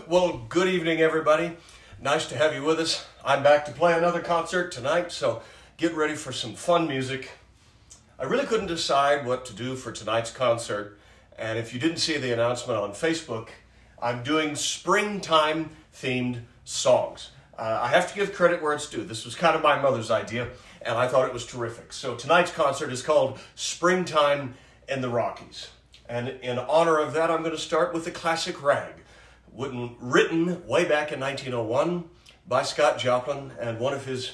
Well, good evening, everybody. Nice to have you with us. I'm back to play another concert tonight, so get ready for some fun music. I really couldn't decide what to do for tonight's concert, and if you didn't see the announcement on Facebook, I'm doing springtime themed songs. I have to give credit where it's due. This was kind of my mother's idea, and I thought it was terrific. So tonight's concert is called Springtime in the Rockies. And in honor of that, I'm going to start with the classic rag, written way back in 1901 by Scott Joplin and one of his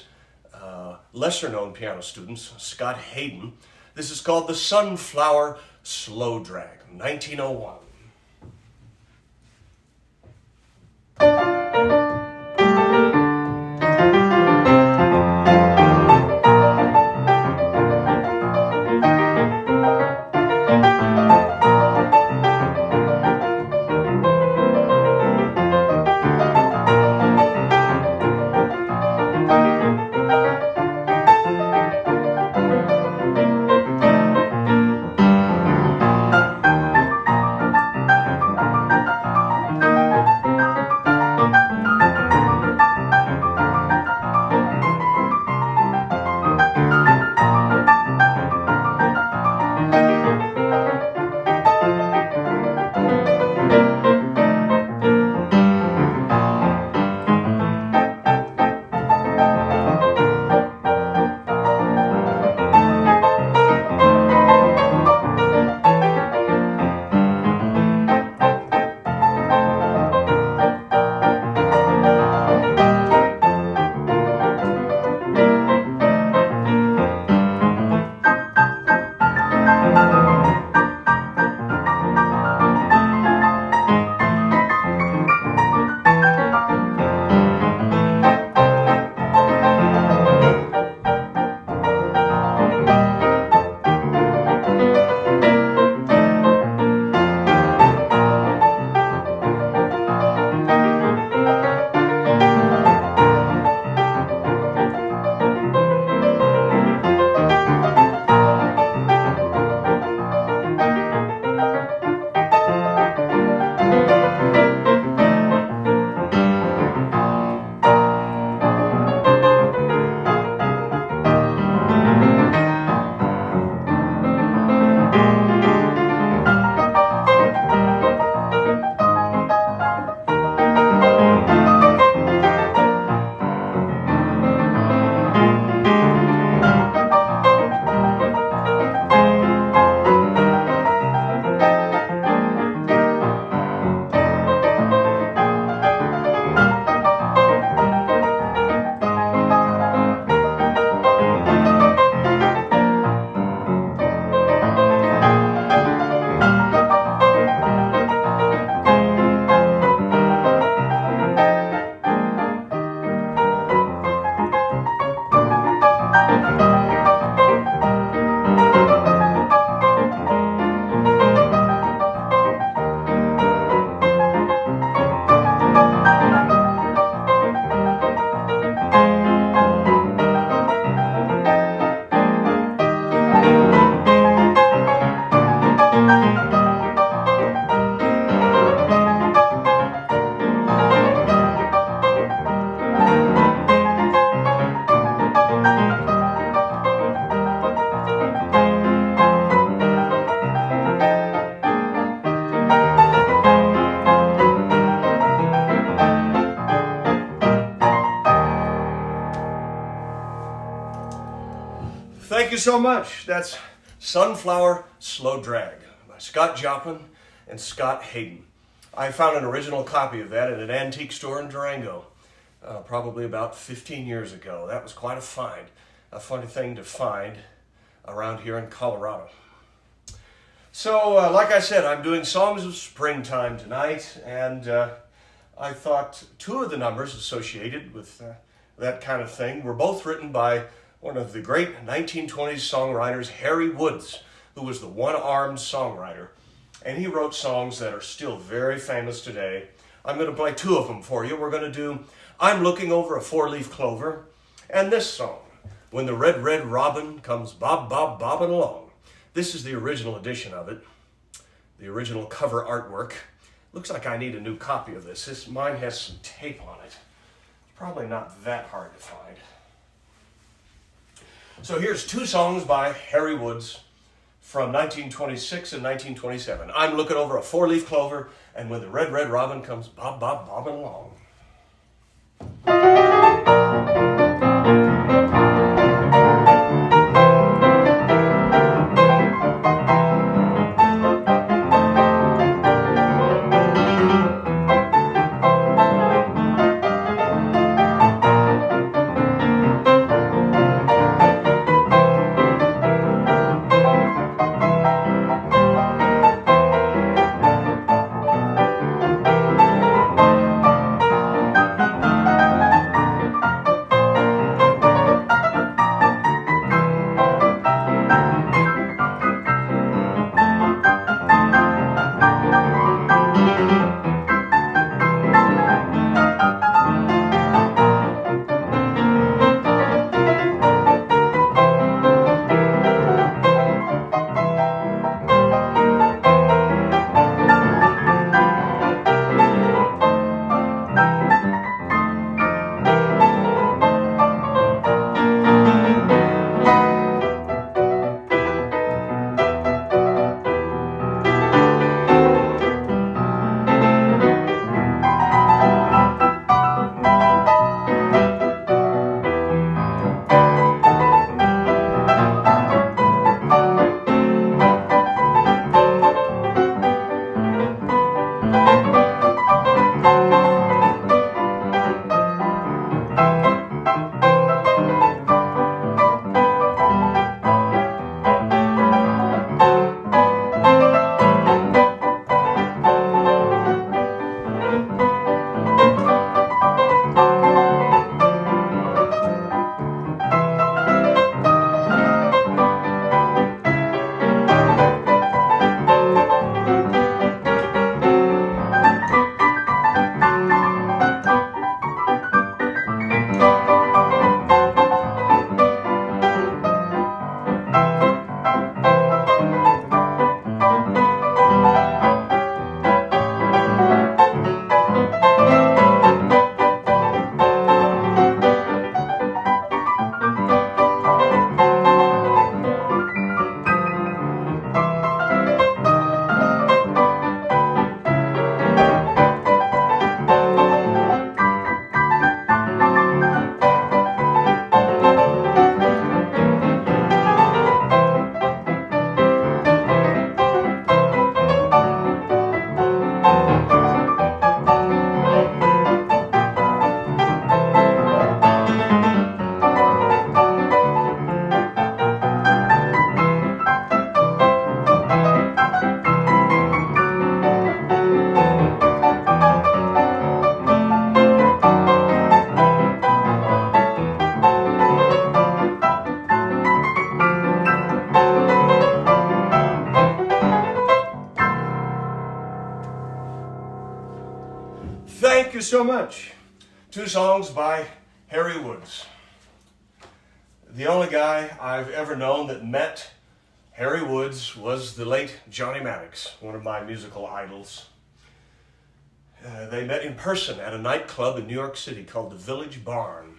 lesser-known piano students, Scott Hayden. This is called the Sunflower Slow Drag, 1901. Thank you so much. That's Sunflower Slow Drag by Scott Joplin and Scott Hayden. I found an original copy of that at an antique store in Durango, probably about 15 years ago. That was quite a funny thing to find around here in Colorado. So, like I said, I'm doing songs of springtime tonight, and I thought two of the numbers associated with that kind of thing were both written by one of the great 1920s songwriters, Harry Woods, who was the one-armed songwriter. And he wrote songs that are still very famous today. I'm going to play two of them for you. We're going to do I'm Looking Over a Four-Leaf Clover, and this song, When the Red, Red Robin Comes Bob, Bob, Bobbing Along. This is the original edition of it, the original cover artwork. Looks like I need a new copy of this. Mine has some tape on it. It's probably not that hard to find. So here's two songs by Harry Woods from 1926 and 1927. I'm looking over a four-leaf clover, and when the red, red robin comes bob, bob, bobbing along. Thank you so much. Two songs by Harry Woods. The only guy I've ever known that met Harry Woods was the late Johnny Maddox, one of my musical idols. They met in person at a nightclub in New York City called the Village Barn.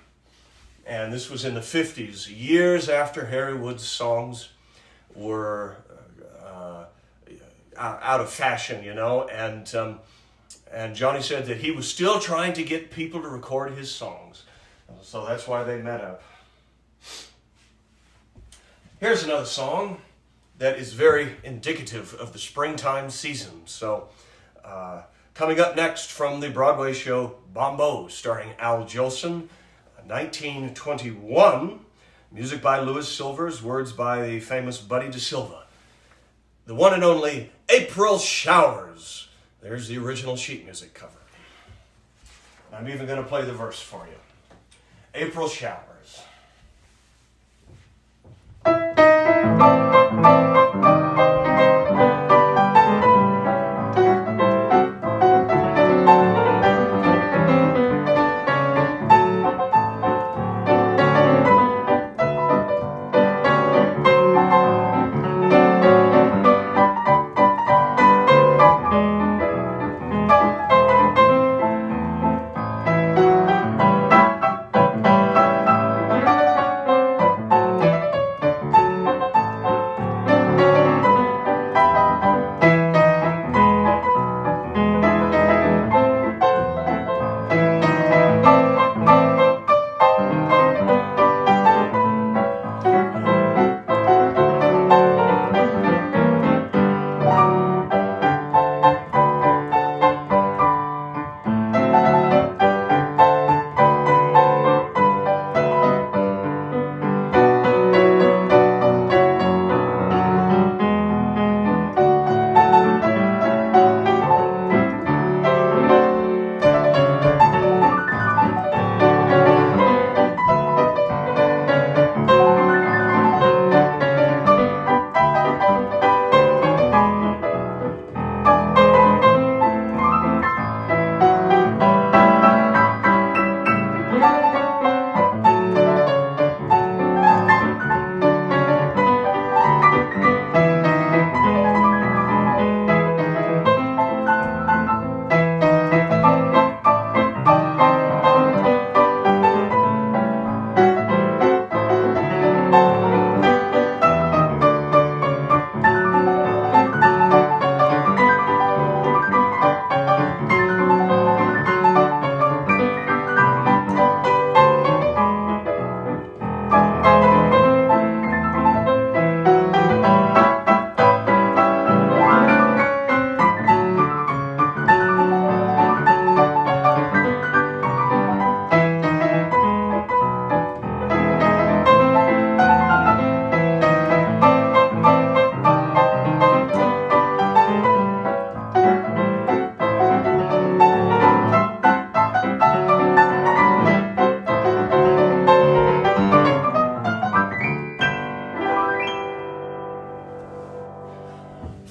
And this was in the 50s, years after Harry Woods' songs were out of fashion, you know, and Johnny said that he was still trying to get people to record his songs. So that's why they met up. Here's another song that is very indicative of the springtime season. So coming up next from the Broadway show Bumble, starring Al Jolson, 1921, music by Louis Silvers, words by the famous Buddy DeSilva. The one and only April Showers. There's the original sheet music cover. I'm even going to play the verse for you. April Showers.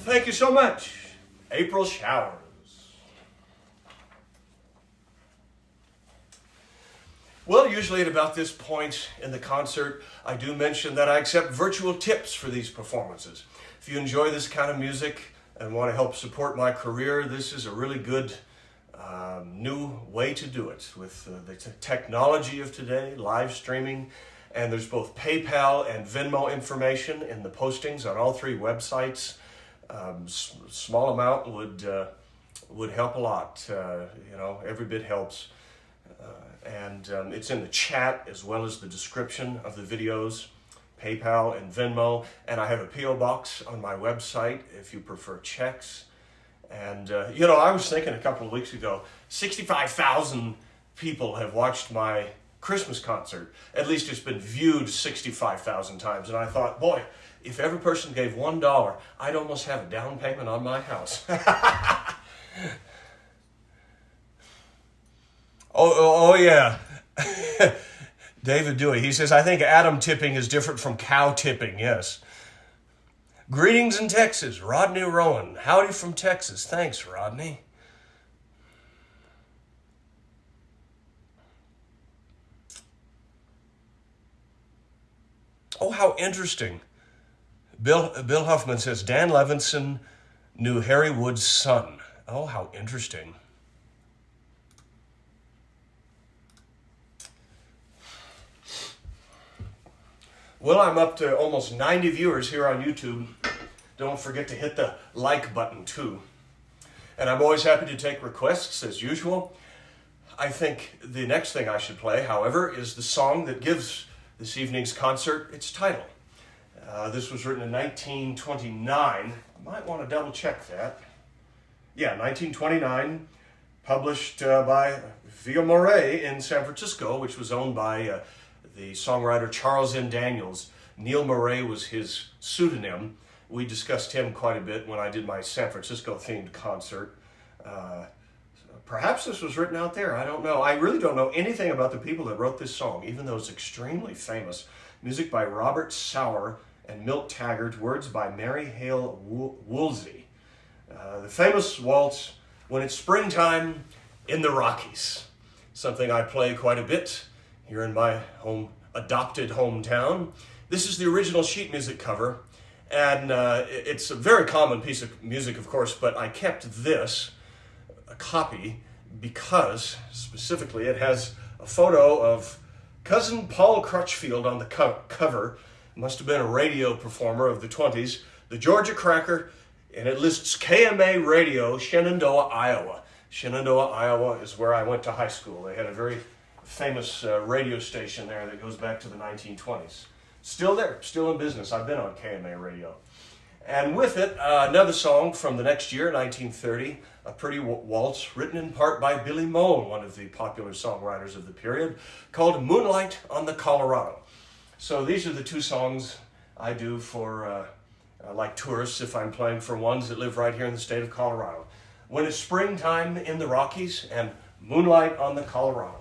Thank you so much. April showers. Well, usually at about this point in the concert, I do mention that I accept virtual tips for these performances. If you enjoy this kind of music and want to help support my career, this is a really good new way to do it with the technology of today, live streaming, and there's both PayPal and Venmo information in the postings on all three websites. Small amount would help a lot. Every bit helps. And it's in the chat as well as the description of the videos, PayPal and Venmo. And I have a P.O. box on my website if you prefer checks. And, I was thinking a couple of weeks ago, 65,000 people have watched my Christmas concert. At least it's been viewed 65,000 times. And I thought, boy, if every person gave $1, I'd almost have a down payment on my house. Oh yeah. David Dewey, he says, I think atom tipping is different from cow tipping, yes. Greetings in Texas, Rodney Rowan. Howdy from Texas. Thanks, Rodney. Oh, how interesting. Bill Huffman says, Dan Levinson knew Harry Wood's son. Oh, how interesting. Well, I'm up to almost 90 viewers here on YouTube. Don't forget to hit the like button too. And I'm always happy to take requests as usual. I think the next thing I should play, however, is the song that gives this evening's concert its title. This was written in 1929. I might want to double check that. Yeah, 1929, published by Villa Moret in San Francisco, which was owned by the songwriter Charles N. Daniels. Neil Moret was his pseudonym. We discussed him quite a bit when I did my San Francisco-themed concert. Perhaps this was written out there. I don't know. I really don't know anything about the people that wrote this song, even though it's extremely famous. Music by Robert Sauer and Milt Taggart. Words by Mary Hale Woolsey. The famous waltz, When It's Springtime in the Rockies. Something I play quite a bit here in my adopted hometown. This is the original sheet music cover, and it's a very common piece of music, of course, but I kept this, a copy, because specifically it has a photo of cousin Paul Crutchfield on the cover. Must have been a radio performer of the 20s, the Georgia Cracker, and it lists KMA Radio, Shenandoah, Iowa. Shenandoah, Iowa is where I went to high school. They had a very famous radio station there that goes back to the 1920s. Still there, still in business. I've been on KMA radio. And with it, another song from the next year, 1930, a pretty waltz written in part by Billy Moen, one of the popular songwriters of the period, called Moonlight on the Colorado. So these are the two songs I do for like tourists if I'm playing for ones that live right here in the state of Colorado. When It's Springtime in the Rockies and Moonlight on the Colorado.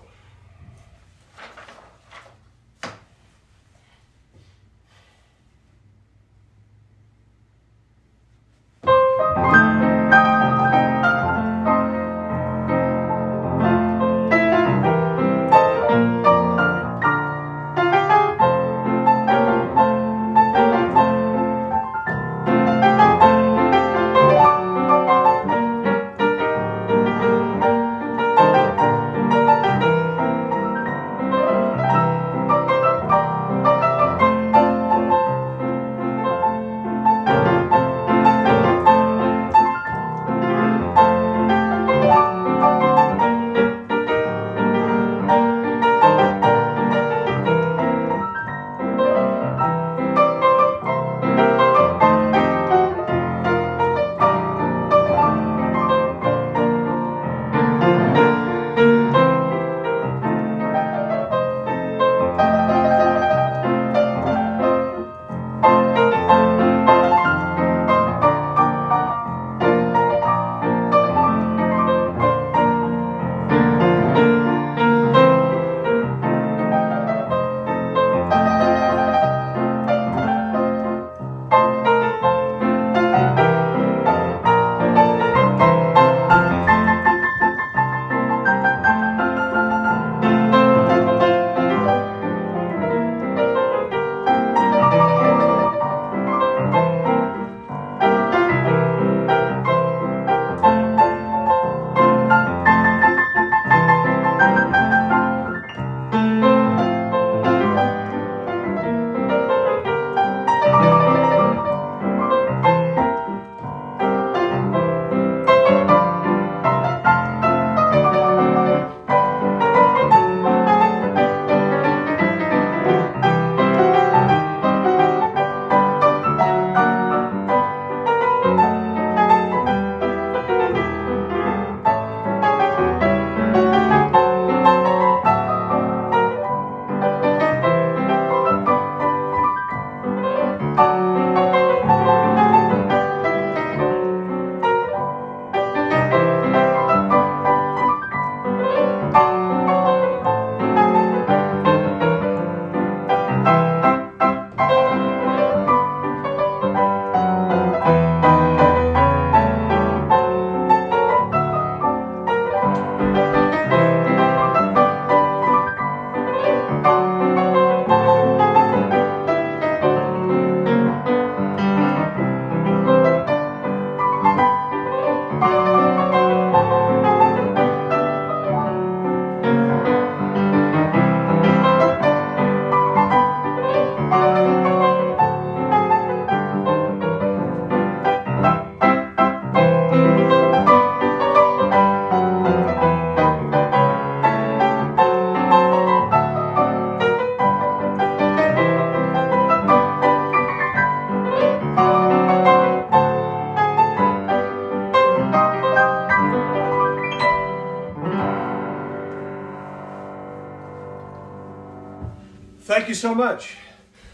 you so much.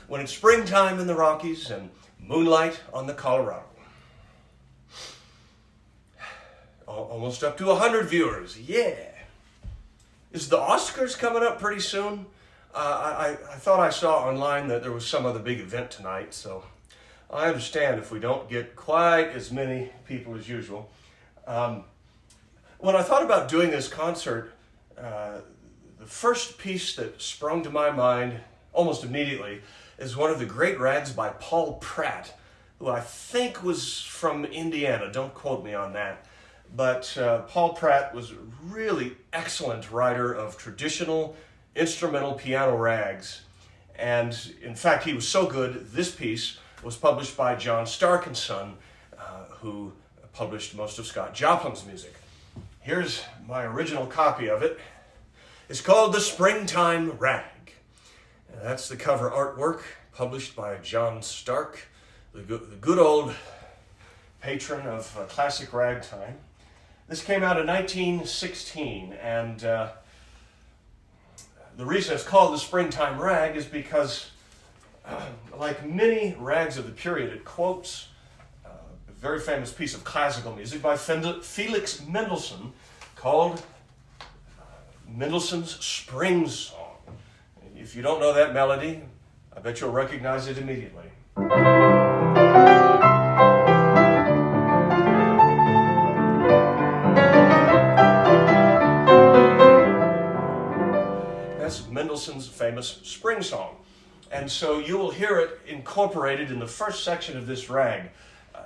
When it's springtime in the Rockies and moonlight on the Colorado. Almost up to 100 viewers, yeah. Is the Oscars coming up pretty soon? I thought I saw online that there was some other big event tonight, so I understand if we don't get quite as many people as usual. When I thought about doing this concert, the first piece that sprung to my mind almost immediately is one of the great rags by Paul Pratt, who I think was from Indiana. Don't quote me on that. But Paul Pratt was a really excellent writer of traditional instrumental piano rags. And in fact, he was so good, this piece was published by John Stark & Son, who published most of Scott Joplin's music. Here's my original copy of it. It's called The Springtime Rag. And that's the cover artwork published by John Stark, the good old patron of classic ragtime. This came out in 1916, and the reason it's called The Springtime Rag is because, like many rags of the period, it quotes a very famous piece of classical music by Felix Mendelssohn called Mendelssohn's Spring Song. If you don't know that melody, I bet you'll recognize it immediately. That's Mendelssohn's famous Spring Song. And so you will hear it incorporated in the first section of this rag.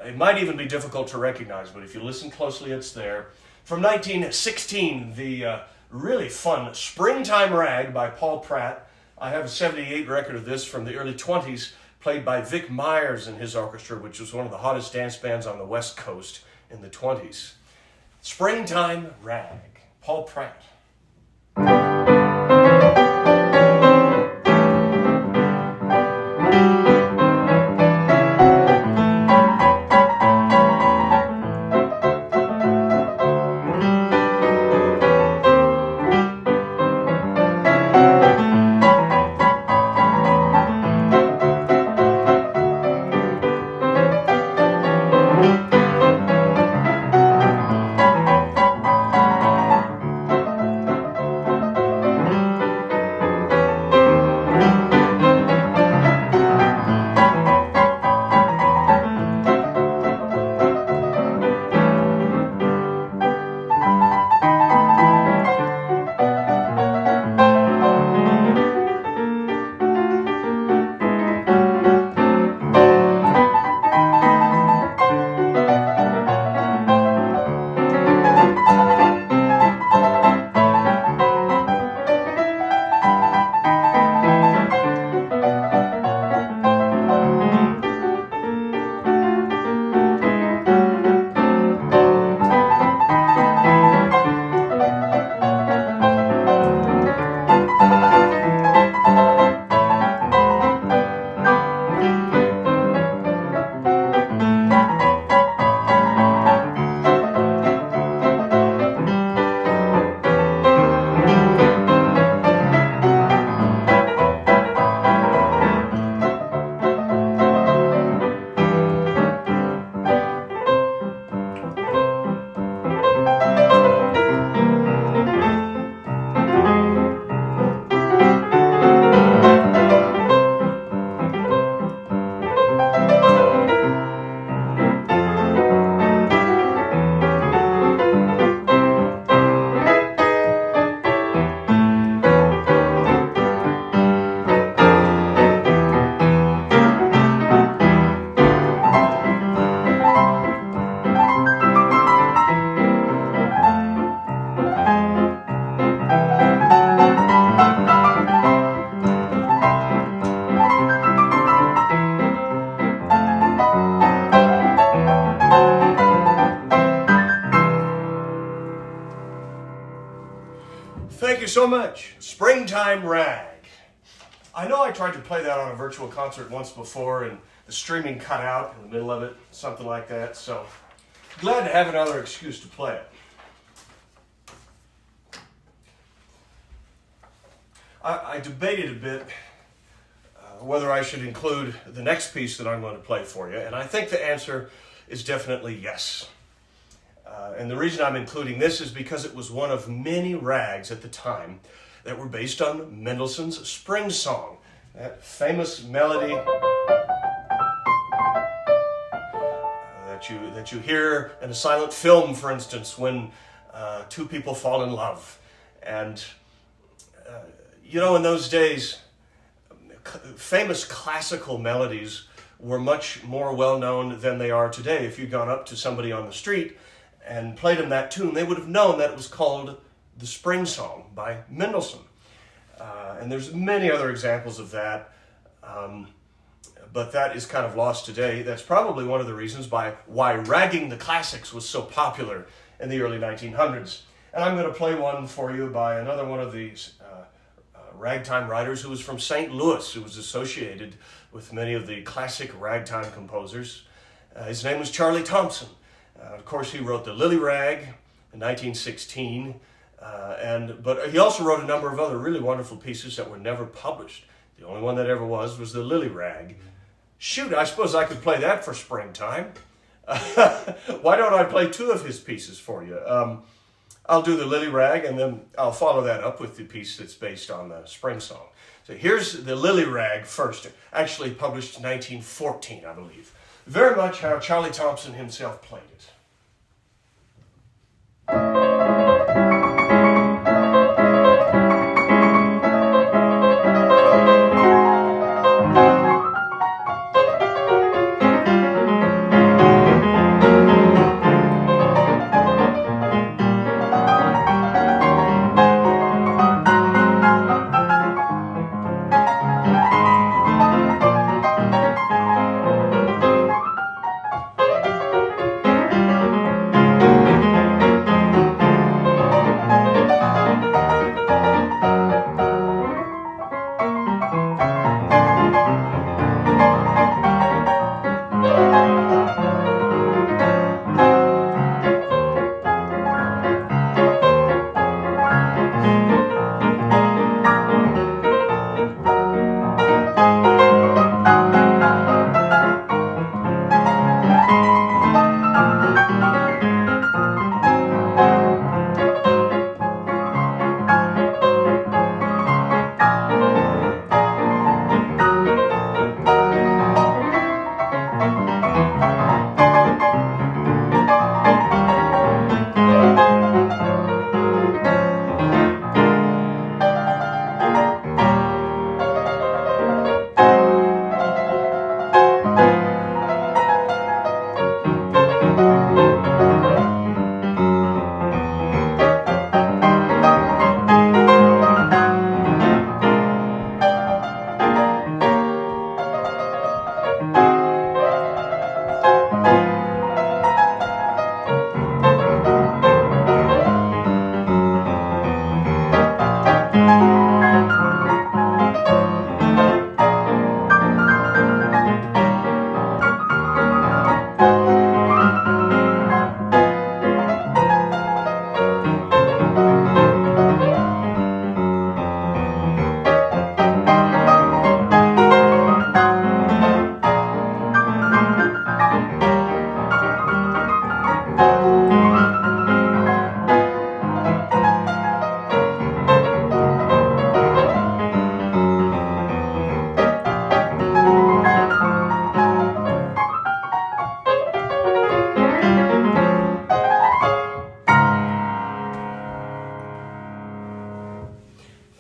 It might even be difficult to recognize, but if you listen closely, it's there. From 1916, the really fun Springtime Rag by Paul Pratt. I have a 78 record of this from the early 20s, played by Vic Myers and his orchestra, which was one of the hottest dance bands on the West Coast in the 20s. Springtime Rag, Paul Pratt. Thank you so much. Springtime Rag. I know I tried to play that on a virtual concert once before and the streaming cut out in the middle of it, something like that, so glad to have another excuse to play it. I debated a bit whether I should include the next piece that I'm going to play for you, and I think the answer is definitely yes. And the reason I'm including this is because it was one of many rags at the time that were based on Mendelssohn's Spring Song, that famous melody that you hear in a silent film, for instance, when two people fall in love. And in those days, famous classical melodies were much more well-known than they are today. If you'd gone up to somebody on the street and played them that tune, they would have known that it was called the Spring Song by Mendelssohn. And there's many other examples of that, but that is kind of lost today. That's probably one of the reasons why ragging the classics was so popular in the early 1900s. And I'm going to play one for you by another one of these ragtime writers who was from St. Louis, who was associated with many of the classic ragtime composers. His name was Charlie Thompson. Of course, he wrote the Lily Rag in 1916, but he also wrote a number of other really wonderful pieces that were never published. The only one that ever was the Lily Rag. Shoot, I suppose I could play that for springtime. Why don't I play two of his pieces for you? I'll do the Lily Rag, and then I'll follow that up with the piece that's based on the Spring Song. So here's the Lily Rag first, actually published in 1914, I believe. Very much how Charlie Thompson himself played it.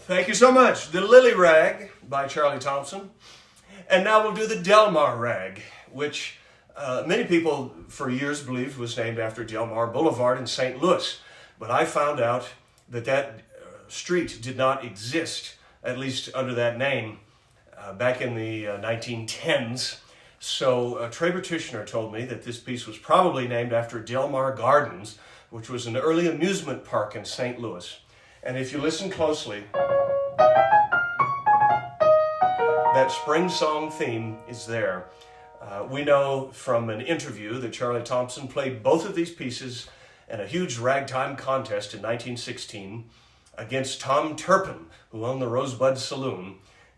Thank you so much. The Lily Rag by Charlie Thompson. And now we'll do the Delmar Rag, which many people for years believed was named after Delmar Boulevard in St. Louis. But I found out that street did not exist, at least under that name, back in the 1910s. So Trey Bertishner told me that this piece was probably named after Delmar Gardens, which was an early amusement park in St. Louis. And if you listen closely, that spring song theme is there. We know from an interview that Charlie Thompson played both of these pieces in a huge ragtime contest in 1916 against Tom Turpin, who owned the Rosebud Saloon.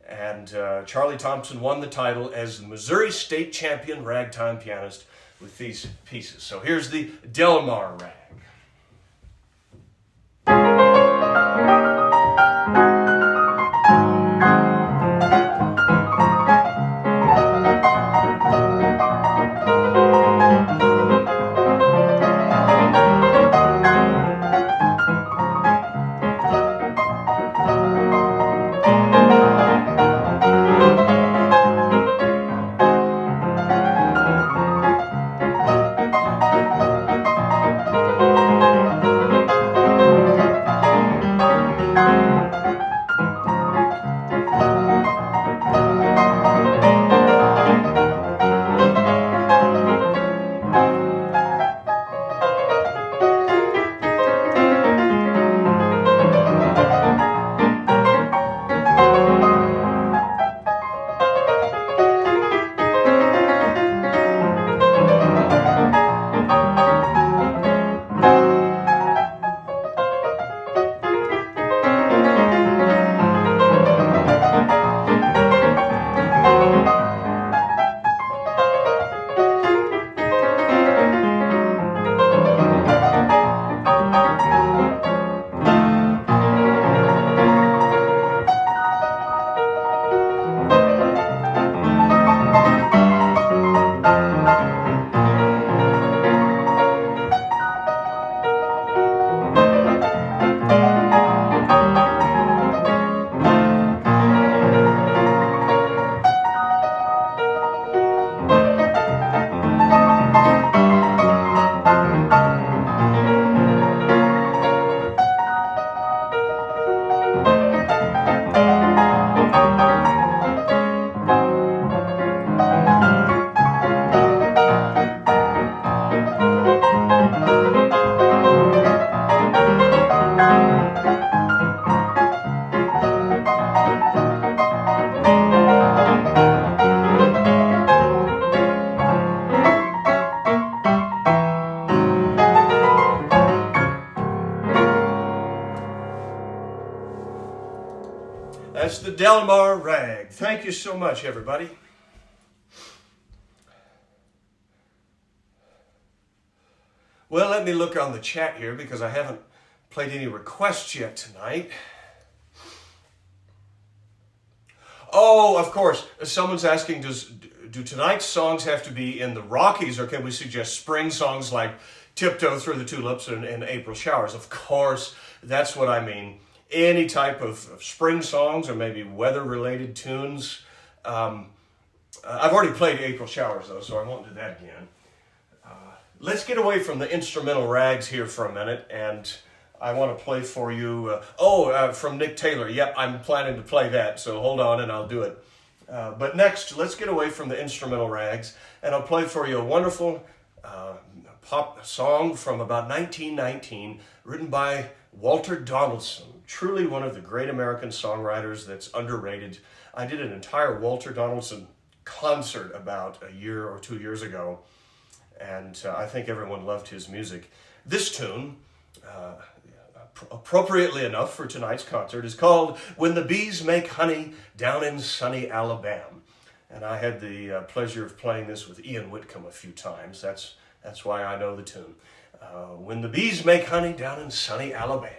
And Charlie Thompson won the title as the Missouri State Champion ragtime pianist with these pieces. So here's the Delmar Rag. That's the Delmar Rag. Thank you so much, everybody. Well, let me look on the chat here because I haven't played any requests yet tonight. Oh, of course. Someone's asking, do tonight's songs have to be in the Rockies, or can we suggest spring songs like Tiptoe Through the Tulips and April Showers? Of course, that's what I mean. Any type of spring songs or maybe weather-related tunes. I've already played April Showers, though, so I won't do that again. Let's get away from the instrumental rags here for a minute, and I want to play for you, from Nick Taylor. Yep, I'm planning to play that, so hold on and I'll do it. But next, let's get away from the instrumental rags, and I'll play for you a wonderful pop song from about 1919, written by Walter Donaldson, truly one of the great American songwriters that's underrated. I did an entire Walter Donaldson concert about a year or 2 years ago, and I think everyone loved his music. This tune, appropriately enough for tonight's concert, is called When the Bees Make Honey Down in Sunny Alabama. And I had the pleasure of playing this with Ian Whitcomb a few times. That's why I know the tune. When the bees make honey down in sunny Alabama.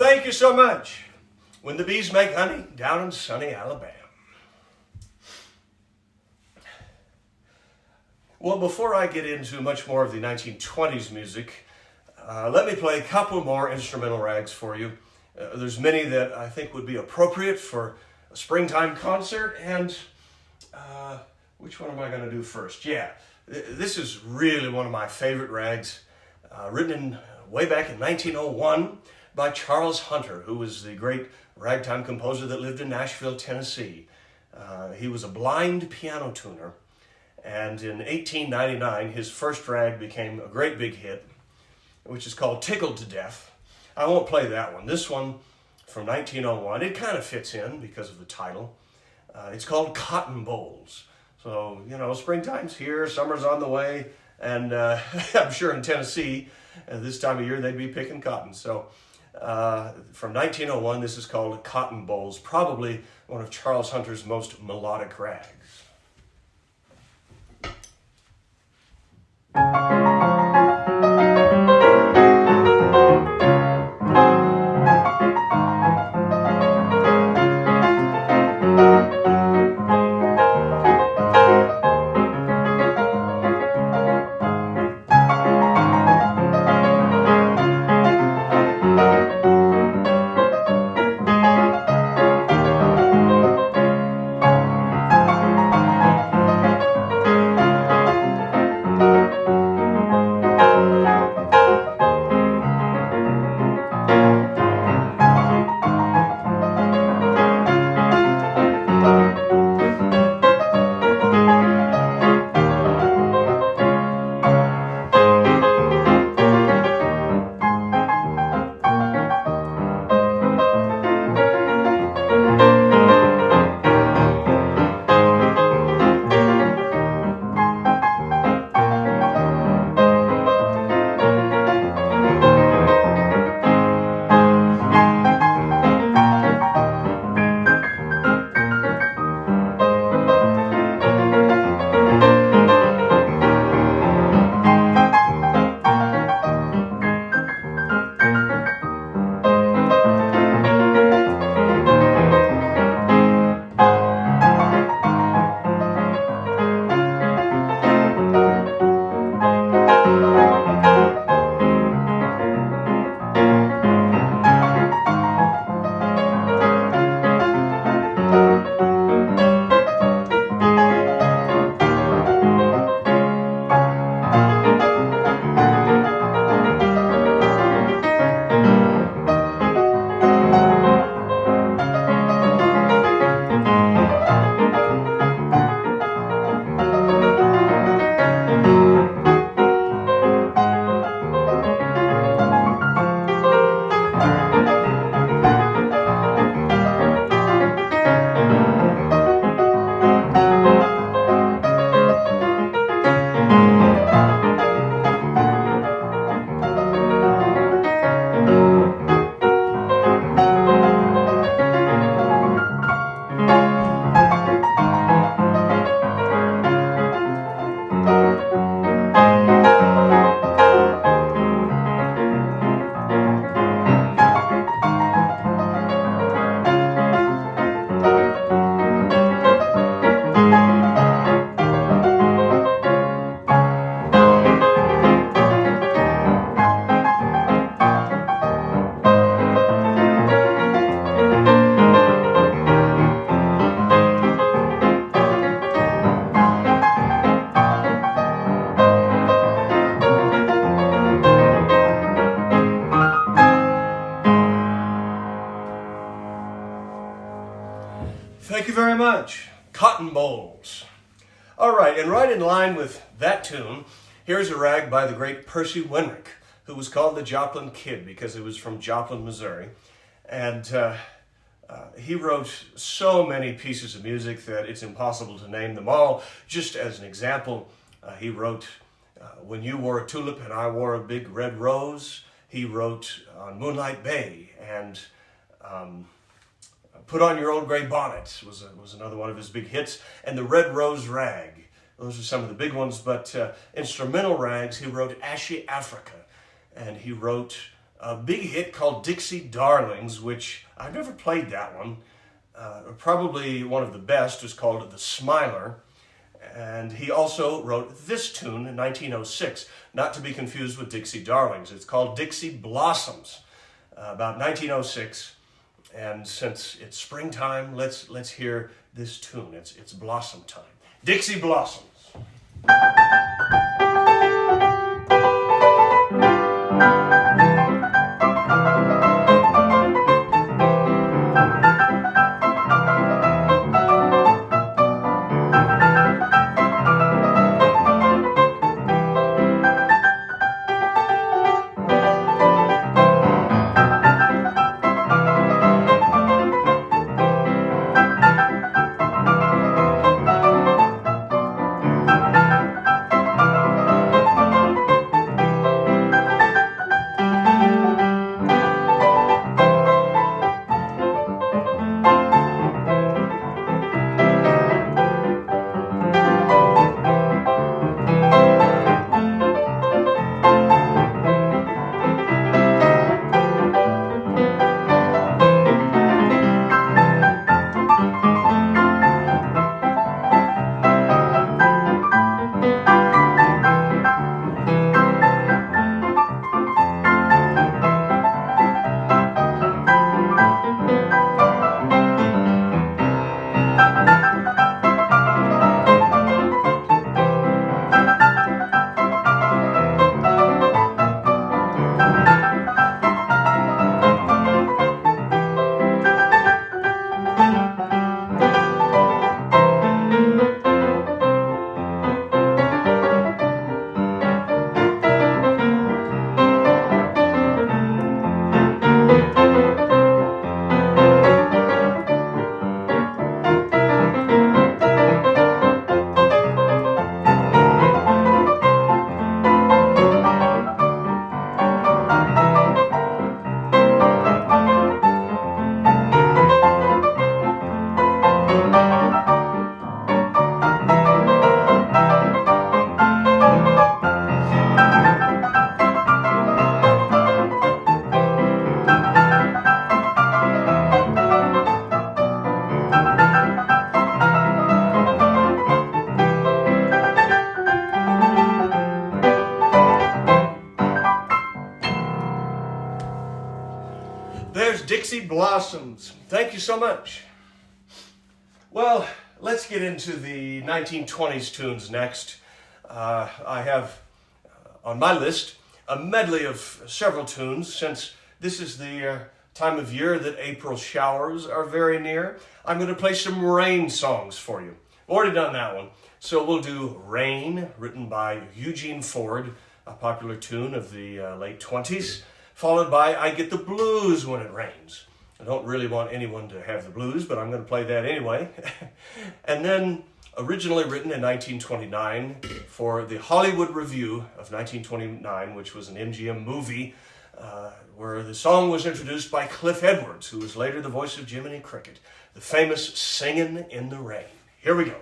Thank you so much. When the bees make honey down in sunny Alabama. Well, before I get into much more of the 1920s music, let me play a couple more instrumental rags for you. There's many that I think would be appropriate for a springtime concert, and which one am I going to do first? Yeah, this is really one of my favorite rags, written way back in 1901 by Charles Hunter, who was the great ragtime composer that lived in Nashville, Tennessee. He was a blind piano tuner, and in 1899 his first rag became a great big hit, which is called Tickled to Death. I won't play that one. This one from 1901, it kind of fits in because of the title. It's called Cotton Bowls. So, you know, springtime's here, summer's on the way, and I'm sure in Tennessee, this time of year, they'd be picking cotton. So, from 1901, this is called Cotton Bowls, probably one of Charles Hunter's most melodic rags. Thank you very much. Cotton Bowls. All right, and right in line with that tune, here's a rag by the great Percy Wenrick, who was called the Joplin Kid because it was from Joplin, Missouri. And he wrote so many pieces of music that it's impossible to name them all. Just as an example, he wrote When You Wore a Tulip and I Wore a Big Red Rose. He wrote on Moonlight Bay, and Put On Your Old Gray Bonnet was another one of his big hits, and The Red Rose Rag. Those are some of the big ones, but instrumental rags, he wrote Ashy Africa, and he wrote a big hit called Dixie Darlings, which I've never played that one. Probably one of the best is called The Smiler. And he also wrote this tune in 1906, not to be confused with Dixie Darlings. It's called Dixie Blossoms, about 1906. And since it's springtime, let's hear this tune. It's blossom time. Dixie Blossoms. There's Dixie Blossoms. Thank you so much. Well, let's get into the 1920s tunes next. I have on my list a medley of several tunes. Since this is the time of year that April showers are very near, I'm going to play some rain songs for you. Already done that one. So we'll do Rain, written by Eugene Ford, a popular tune of the late 20s, followed by I Get the Blues When It Rains. I don't really want anyone to have the blues, but I'm going to play that anyway. And then, originally written in 1929 for the Hollywood Review of 1929, which was an MGM movie, where the song was introduced by Cliff Edwards, who was later the voice of Jiminy Cricket, the famous Singin' in the Rain. Here we go.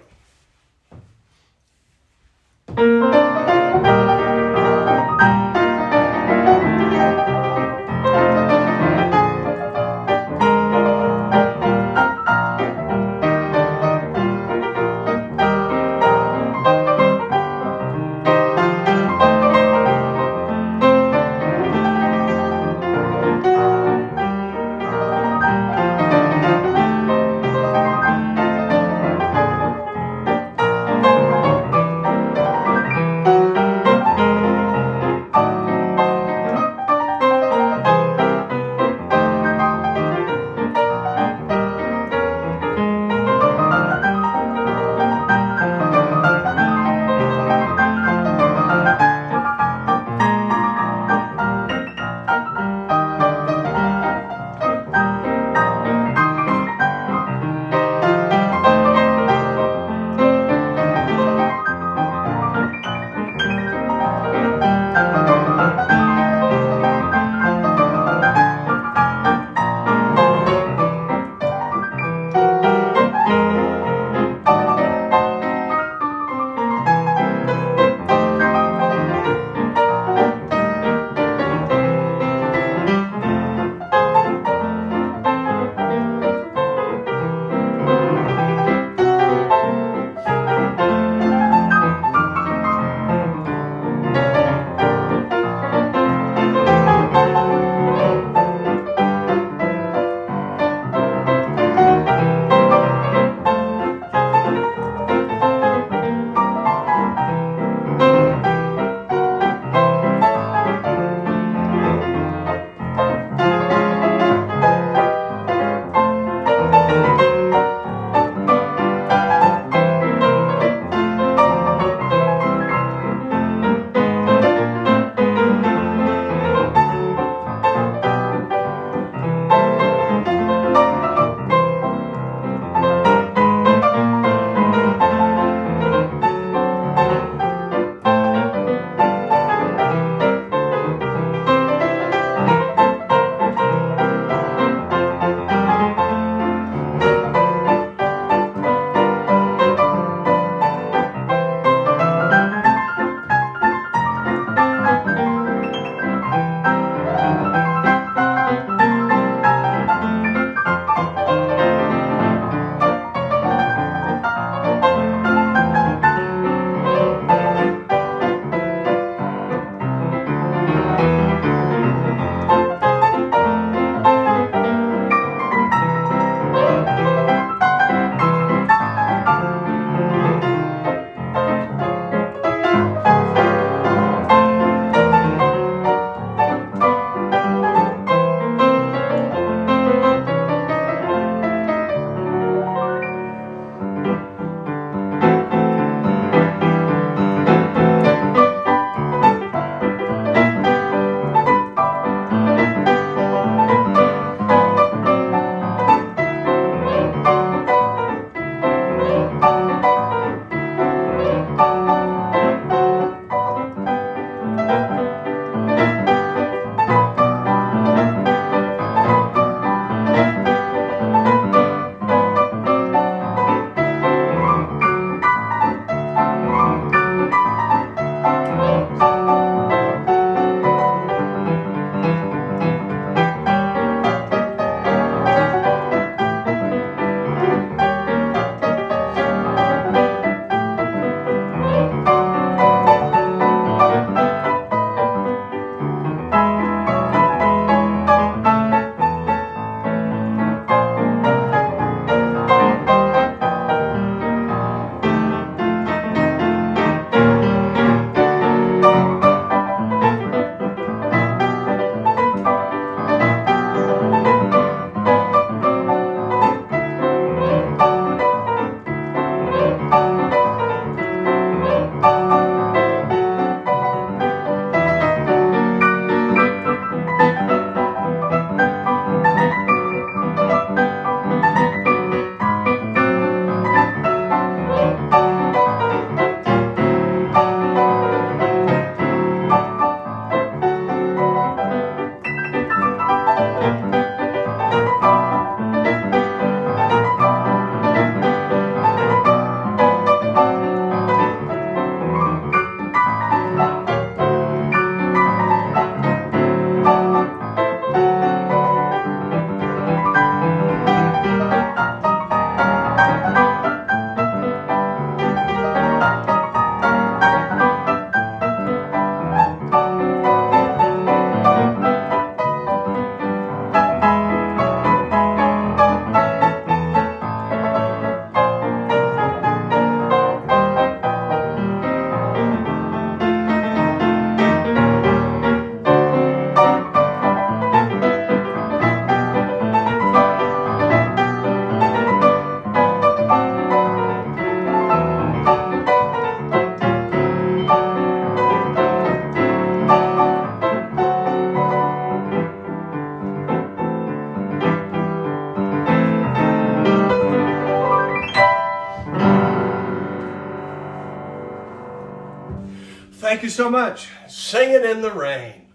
Thank you so much. Singing in the Rain.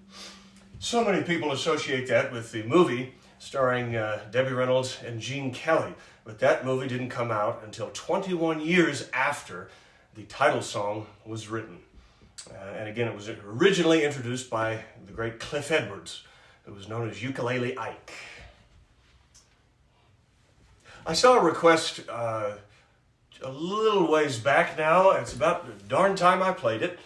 So many people associate that with the movie starring Debbie Reynolds and Gene Kelly, but that movie didn't come out until 21 years after the title song was written. And again, it was originally introduced by the great Cliff Edwards, who was known as Ukulele Ike. I saw a request a little ways back now. It's about darn time I played it.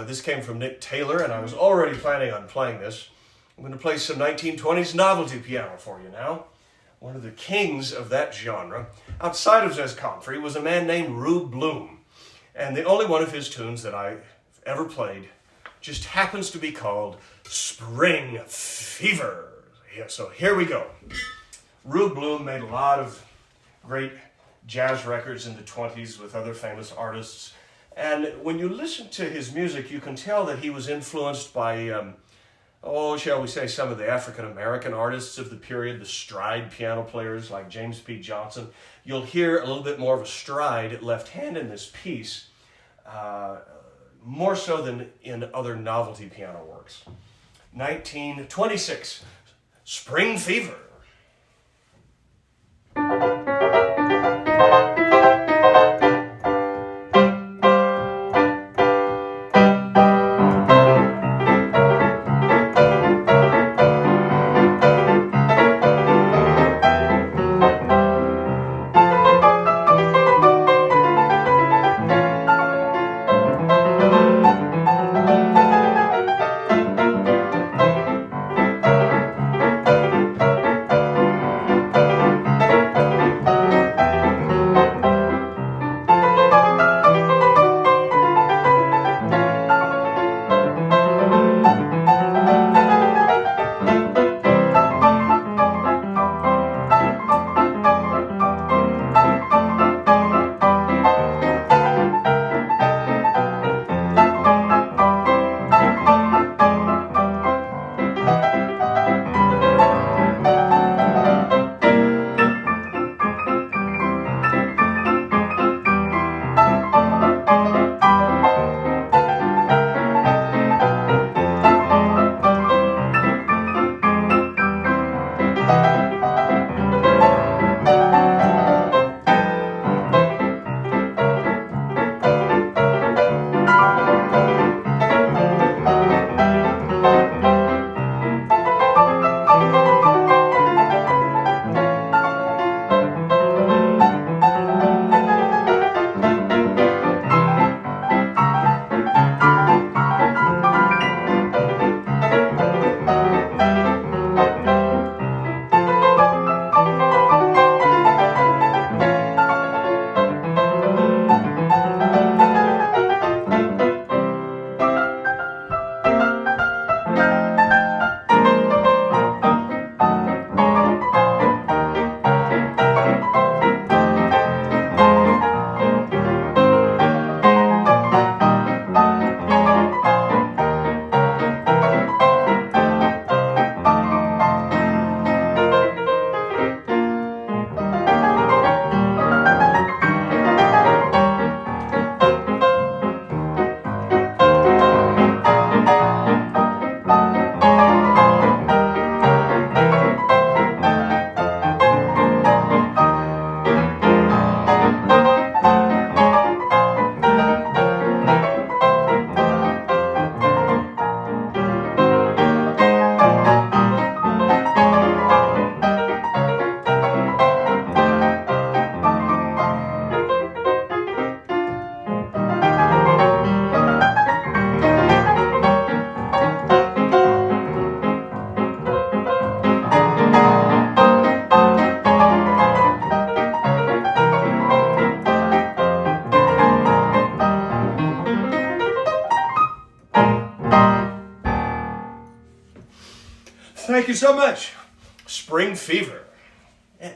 This came from Nick Taylor, and I was already planning on playing this. I'm going to play some 1920s novelty piano for you now. One of the kings of that genre, outside of Confrey, was a man named Rube Bloom. And the only one of his tunes that I ever played just happens to be called Spring Fever. Yeah, so here we go. Rube Bloom made a lot of great jazz records in the 20s with other famous artists. And when you listen to his music, you can tell that he was influenced by, shall we say, some of the African-American artists of the period, the stride piano players like James P. Johnson. You'll hear a little bit more of a stride left hand in this piece, more so than in other novelty piano works. 1926, Spring Fever. Thank you so much. Spring Fever. Yeah.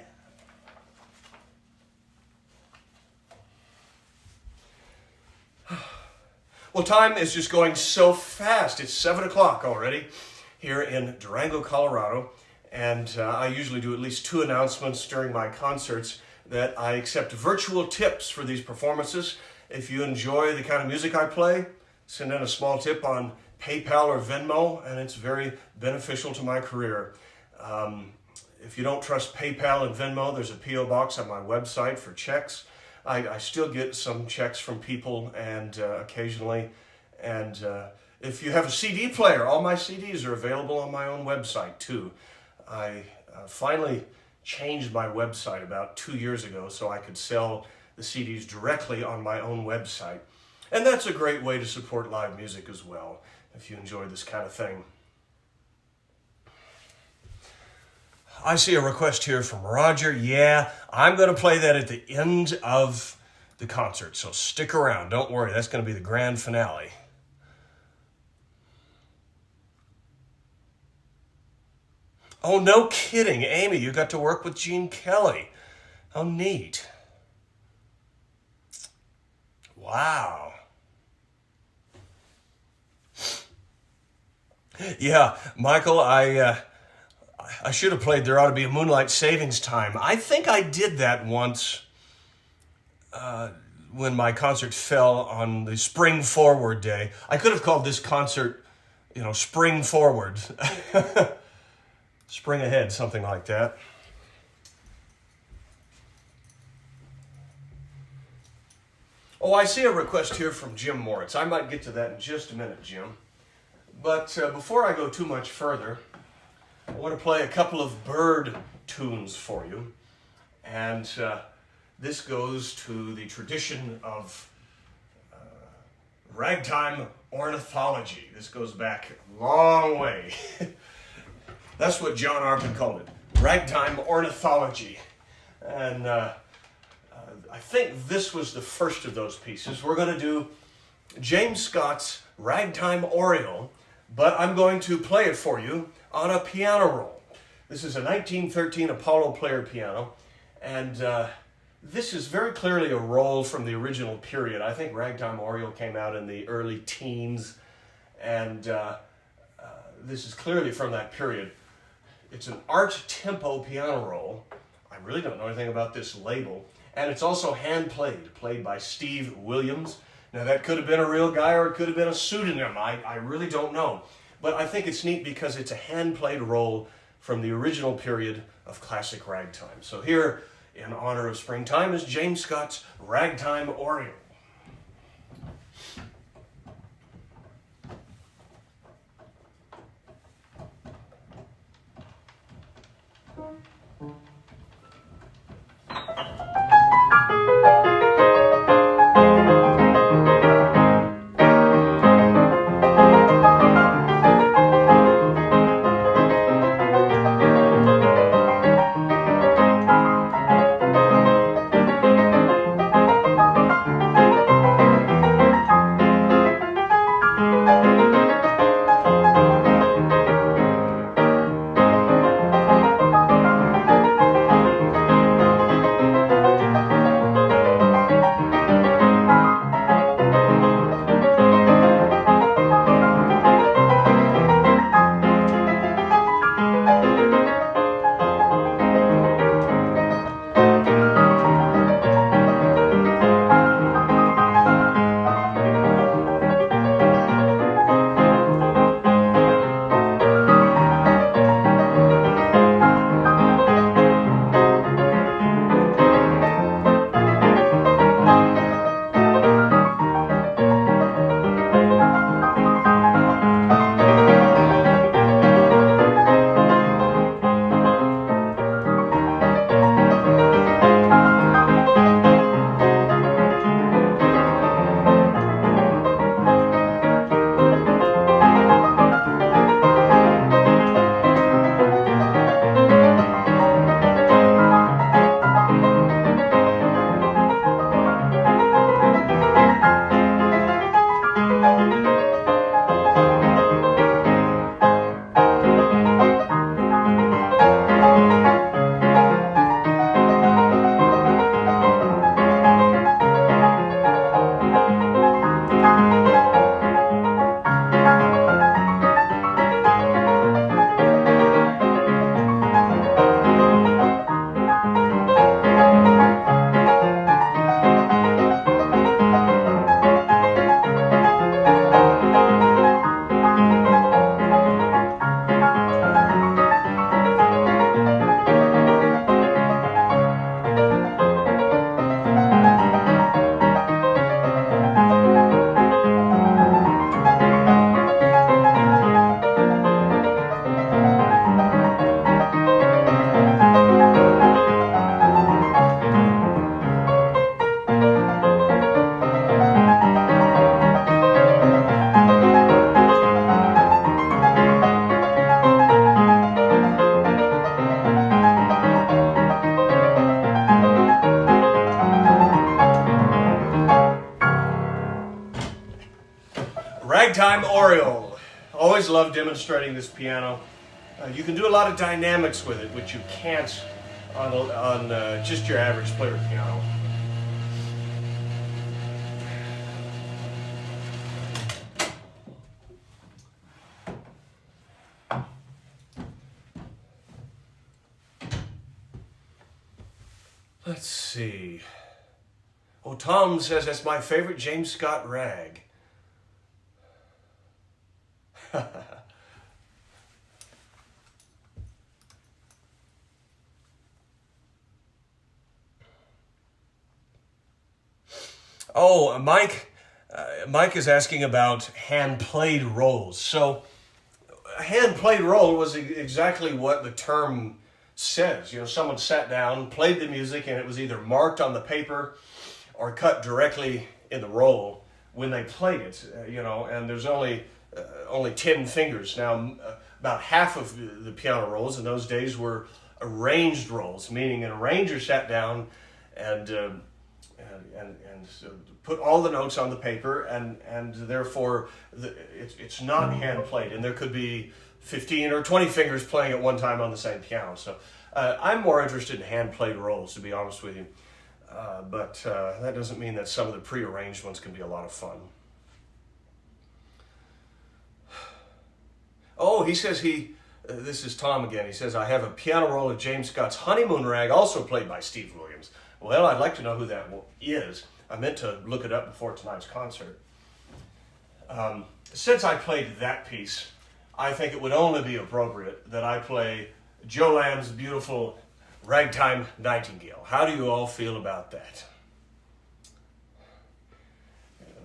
Well, time is just going so fast. It's 7 o'clock already here in Durango, Colorado. And I usually do at least 2 announcements during my concerts that I accept virtual tips for these performances. If you enjoy the kind of music I play, send in a small tip on PayPal or Venmo, and it's very beneficial to my career. If you don't trust PayPal and Venmo, there's a P.O. box on my website for checks. I still get some checks from people and occasionally. And if you have a CD player, all my CDs are available on my own website too. I finally changed my website about 2 years ago so I could sell the CDs directly on my own website. And that's a great way to support live music as well, if you enjoy this kind of thing. I see a request here from Roger. Yeah, I'm going to play that at the end of the concert, so stick around. Don't worry, that's going to be the grand finale. Oh, no kidding, Amy, you got to work with Gene Kelly. How neat. Wow. Yeah, Michael, I should have played There Ought to Be a Moonlight Savings Time. I think I did that once when my concert fell on the Spring Forward Day. I could have called this concert, Spring Forward. Spring Ahead, something like that. Oh, I see a request here from Jim Moritz. I might get to that in just a minute, Jim. But before I go too much further, I want to play a couple of bird tunes for you. And this goes to the tradition of ragtime ornithology. This goes back a long way. That's what John Arpin called it, ragtime ornithology. And I think this was the first of those pieces. We're going to do James Scott's Ragtime Oriole, but I'm going to play it for you on a piano roll. This is a 1913 Apollo player piano, and this is very clearly a roll from the original period. I think Ragtime Oriole came out in the early teens, and this is clearly from that period. It's an art tempo piano roll. I really don't know anything about this label, and it's also hand played by Steve Williams. Now that could have been a real guy or it could have been a pseudonym. I really don't know. But I think it's neat because it's a hand-played roll from the original period of classic ragtime. So here, in honor of springtime, is James Scott's Ragtime Oriole. Ragtime Oriole. Always love demonstrating this piano. You can do a lot of dynamics with it, which you can't on just your average player piano. Let's see. Oh, Tom says that's my favorite James Scott rag. Oh, Mike is asking about hand-played rolls. So, a hand-played roll was exactly what the term says. You know, someone sat down, played the music, and it was either marked on the paper or cut directly in the roll when they played it. And there's only 10 fingers. Now, about half of the piano rolls in those days were arranged rolls, meaning an arranger sat down and put all the notes on the paper, and therefore it's not hand played, and there could be 15 or 20 fingers playing at one time on the same piano. So I'm more interested in hand played rolls, to be honest with you, but that doesn't mean that some of the pre-arranged ones can be a lot of fun. Oh, he says this is Tom again. He says, I have a piano roll of James Scott's Honeymoon Rag, also played by Steve Williams. Well, I'd like to know who that is. I meant to look it up before tonight's concert. Since I played that piece, I think it would only be appropriate that I play Joe Lamb's beautiful Ragtime Nightingale. How do you all feel about that?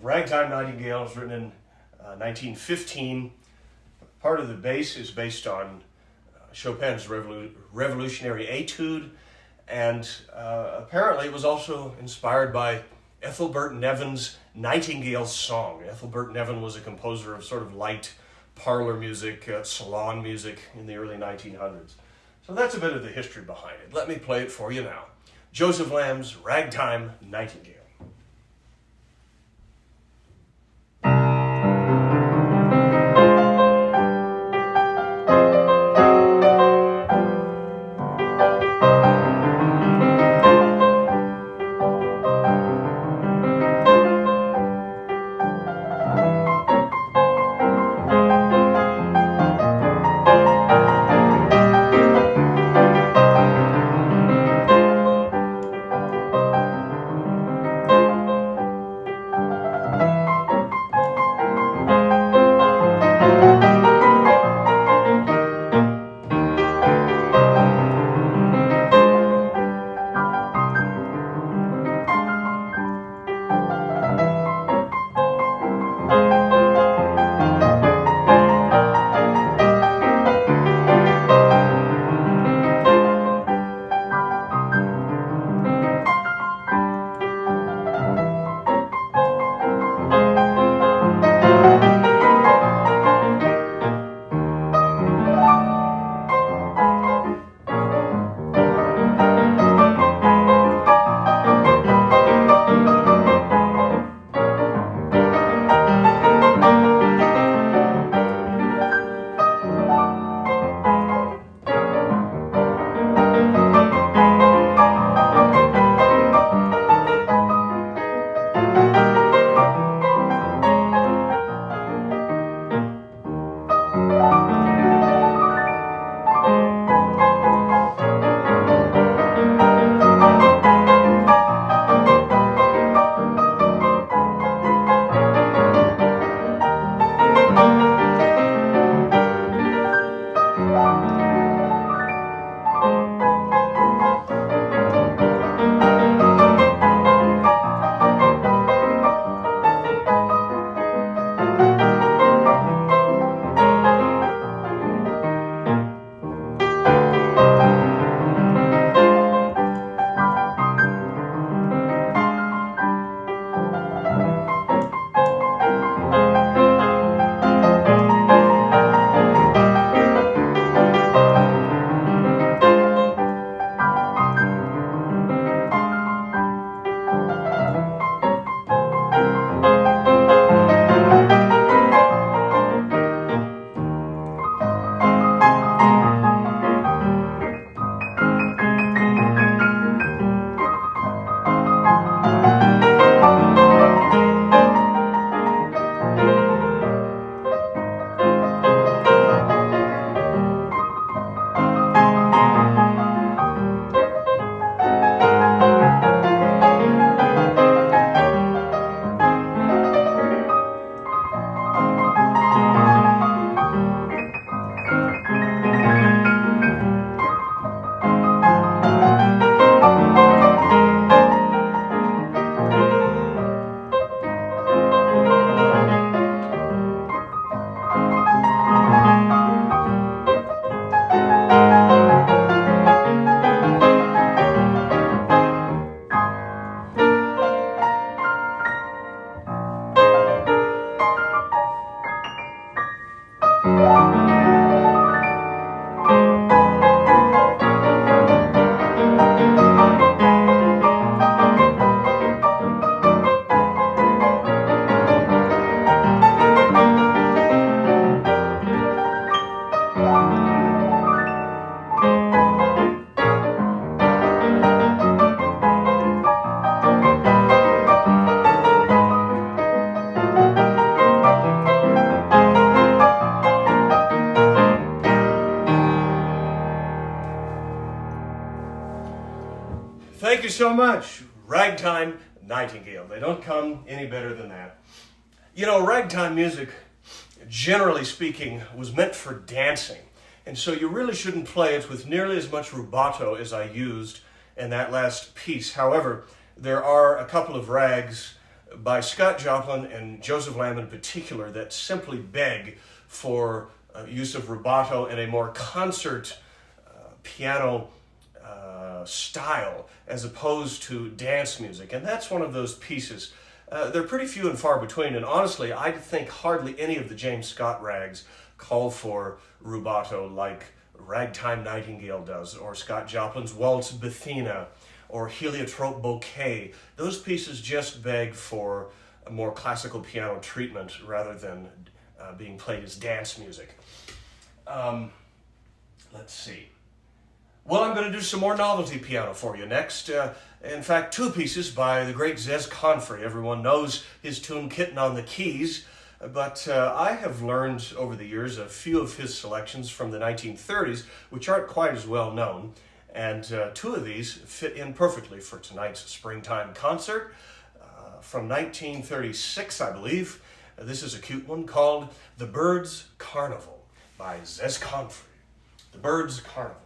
Ragtime Nightingale was written in 1915. Part of the bass is based on Chopin's Revolutionary Etude, and apparently it was also inspired by Ethelbert Nevin's Nightingale Song. Ethelbert Nevin was a composer of sort of light parlor music, salon music in the early 1900s. So that's a bit of the history behind it. Let me play it for you now. Joseph Lamb's Ragtime Nightingale. Thank you so much. Ragtime, Nightingale. They don't come any better than that. You know, ragtime music, generally speaking, was meant for dancing. And so you really shouldn't play it with nearly as much rubato as I used in that last piece. However, there are a couple of rags by Scott Joplin and Joseph Lamb in particular that simply beg for use of rubato in a more concert piano style as opposed to dance music. And that's one of those pieces. They're pretty few and far between, and honestly, I think hardly any of the James Scott rags call for rubato like Ragtime Nightingale does, or Scott Joplin's Waltz Bethina, or Heliotrope Bouquet. Those pieces just beg for a more classical piano treatment rather than being played as dance music. Let's see. Well, I'm going to do some more novelty piano for you next. In fact, two pieces by the great Zez Confrey. Everyone knows his tune Kitten on the Keys, but I have learned over the years a few of his selections from the 1930s, which aren't quite as well known, and two of these fit in perfectly for tonight's springtime concert from 1936, I believe. This is a cute one called The Birds' Carnival by Zez Confrey. The Birds' Carnival.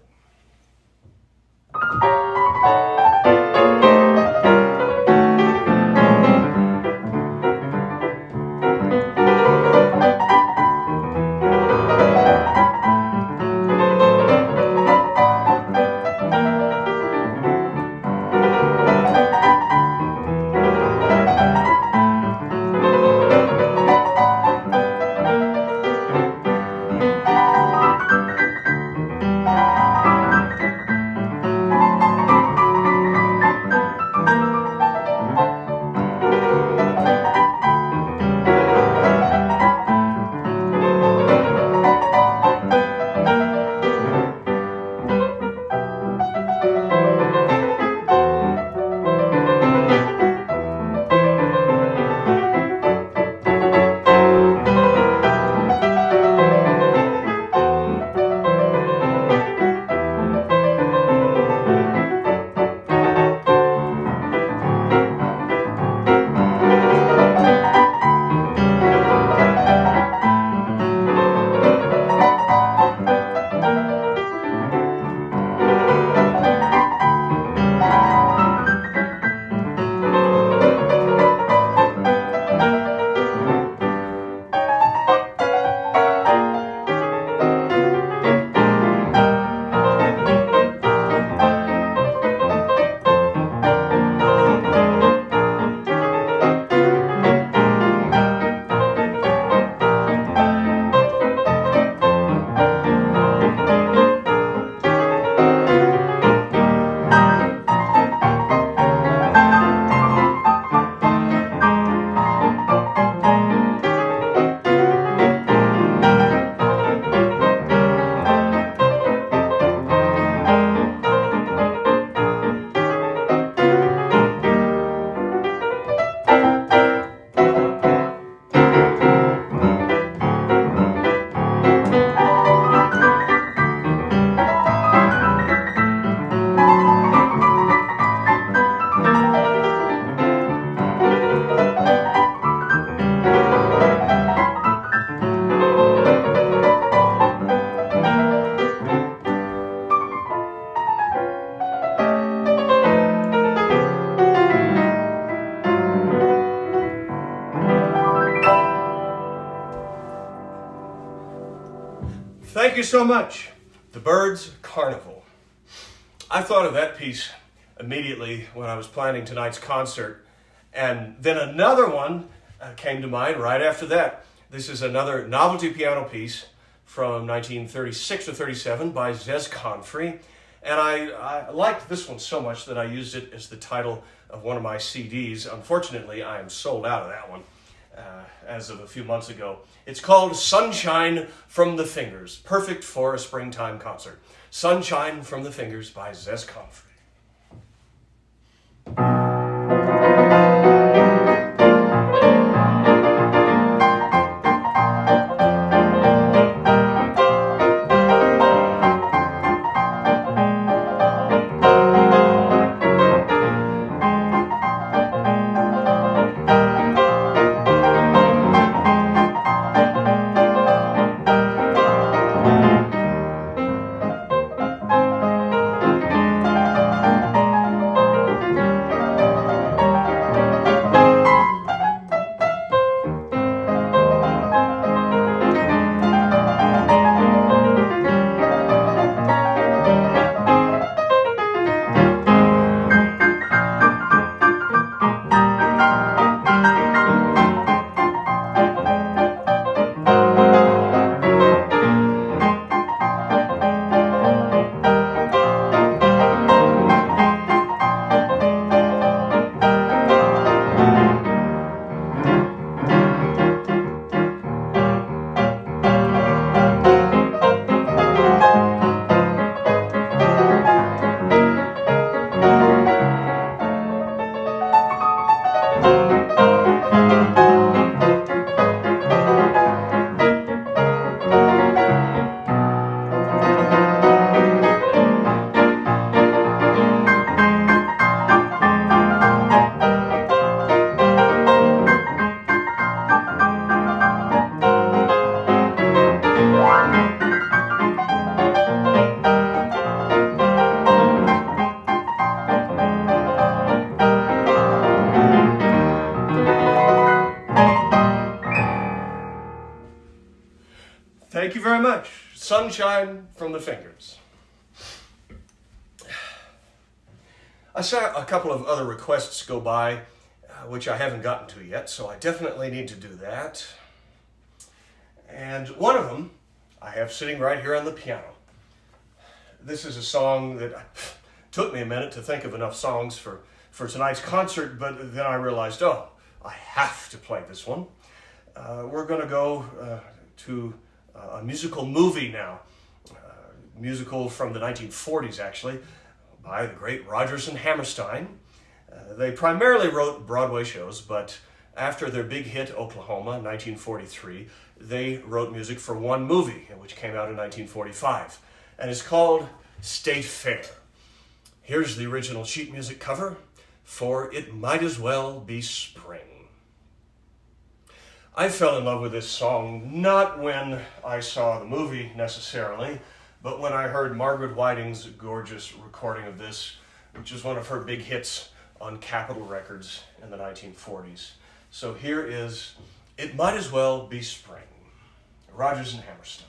Thank you so much. The Birds' Carnival. I thought of that piece immediately when I was planning tonight's concert, and then another one came to mind right after that. This is another novelty piano piece from 1936 or 37 by Zez Confrey, and I liked this one so much that I used it as the title of one of my CDs. Unfortunately, I am sold out of that one as of a few months ago. It's called Sunshine from the Fingers, perfect for a springtime concert. Sunshine from the Fingers by Zez Confrey. very much. Sunshine from the Fingers. I saw a couple of other requests go by, which I haven't gotten to yet, so I definitely need to do that. And one of them I have sitting right here on the piano. This is a song that took me a minute to think of enough songs for tonight's concert, but then I realized, oh, I have to play this one. We're going to go to a musical movie now. Musical from the 1940s, actually, by the great Rodgers and Hammerstein. They primarily wrote Broadway shows, but after their big hit, Oklahoma, 1943, they wrote music for one movie, which came out in 1945, and it's called State Fair. Here's the original sheet music cover for It Might As Well Be Spring. I fell in love with this song not when I saw the movie necessarily, but when I heard Margaret Whiting's gorgeous recording of this, which is one of her big hits on Capitol Records in the 1940s. So here is It Might As Well Be Spring, Rodgers and Hammerstein.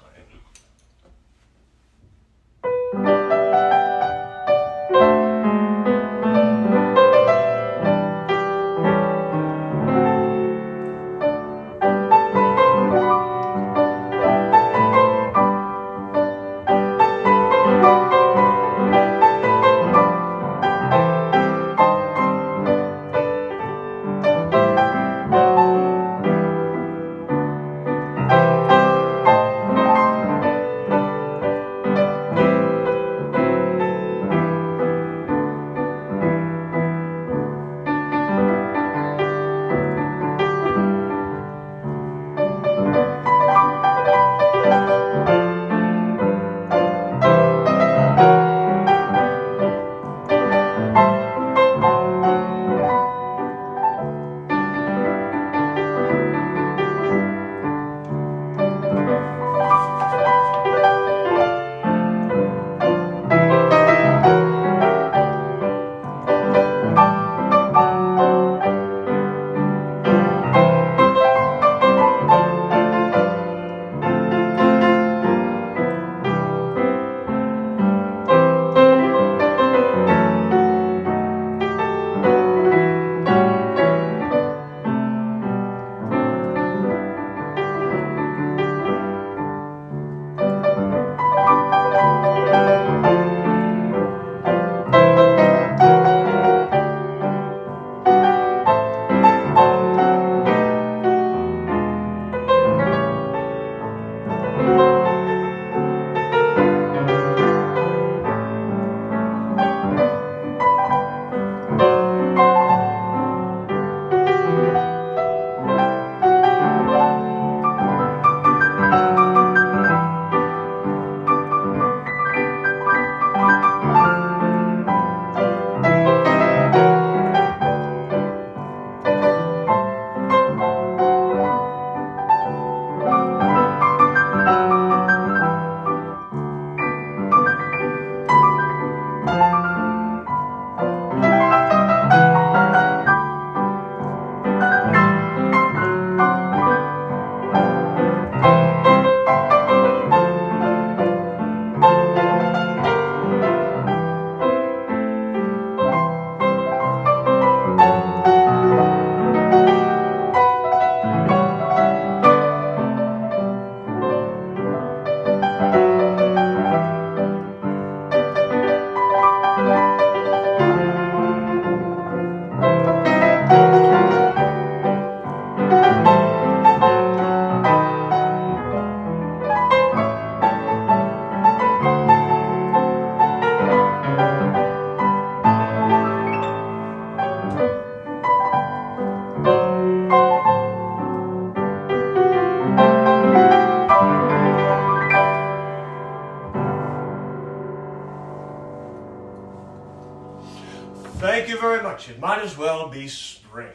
Thank you very much. It might as well be spring.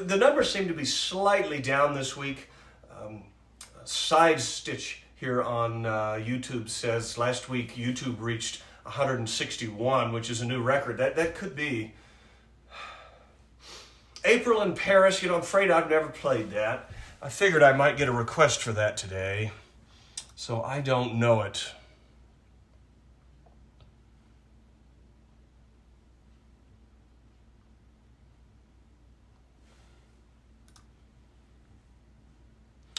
The numbers seem to be slightly down this week. Side stitch here on YouTube says last week YouTube reached 161, which is a new record. That could be. April in Paris. I'm afraid I've never played that. I figured I might get a request for that today, so I don't know it.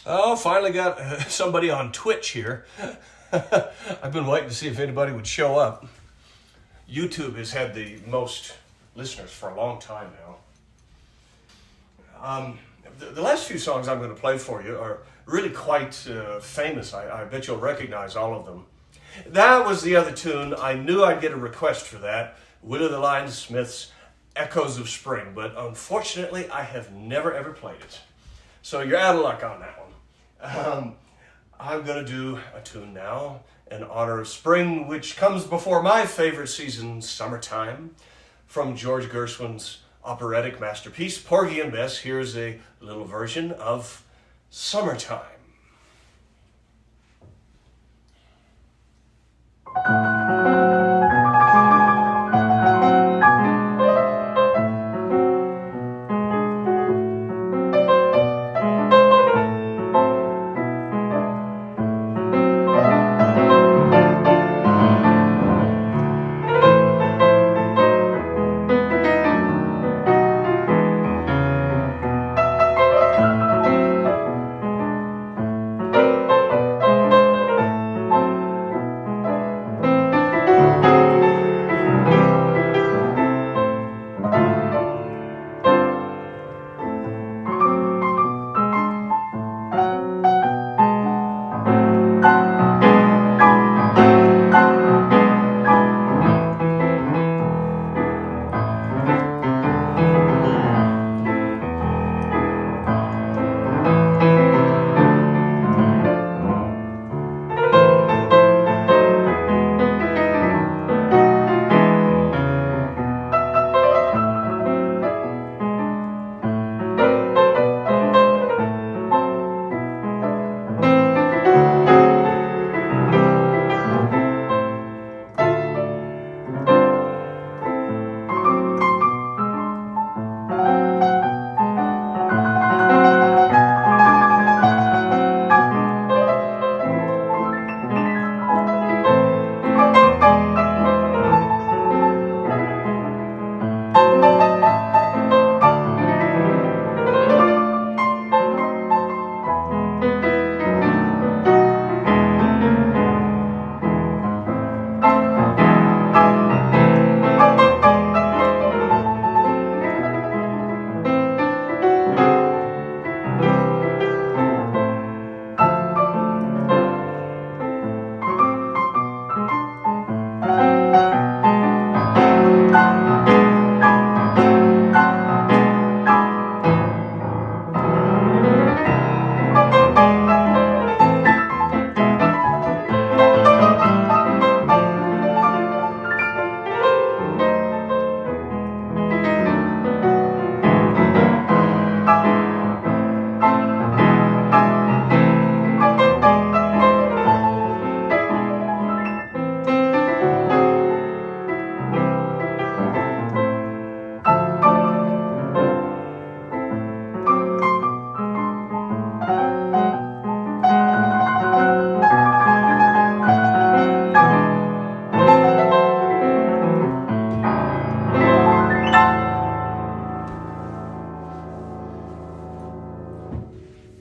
Oh, finally got somebody on Twitch here. I've been waiting to see if anybody would show up. YouTube has had the most listeners for a long time now. The last few songs I'm going to play for you are really quite famous. I bet you'll recognize all of them. That was the other tune. I knew I'd get a request for that. Willie the Lion Smith's Echoes of Spring, but unfortunately I have never ever played it. So you're out of luck on that one. I'm going to do a tune now in honor of spring, which comes before my favorite season, summertime, from George Gershwin's operatic masterpiece, Porgy and Bess. Here's a little version of Summertime.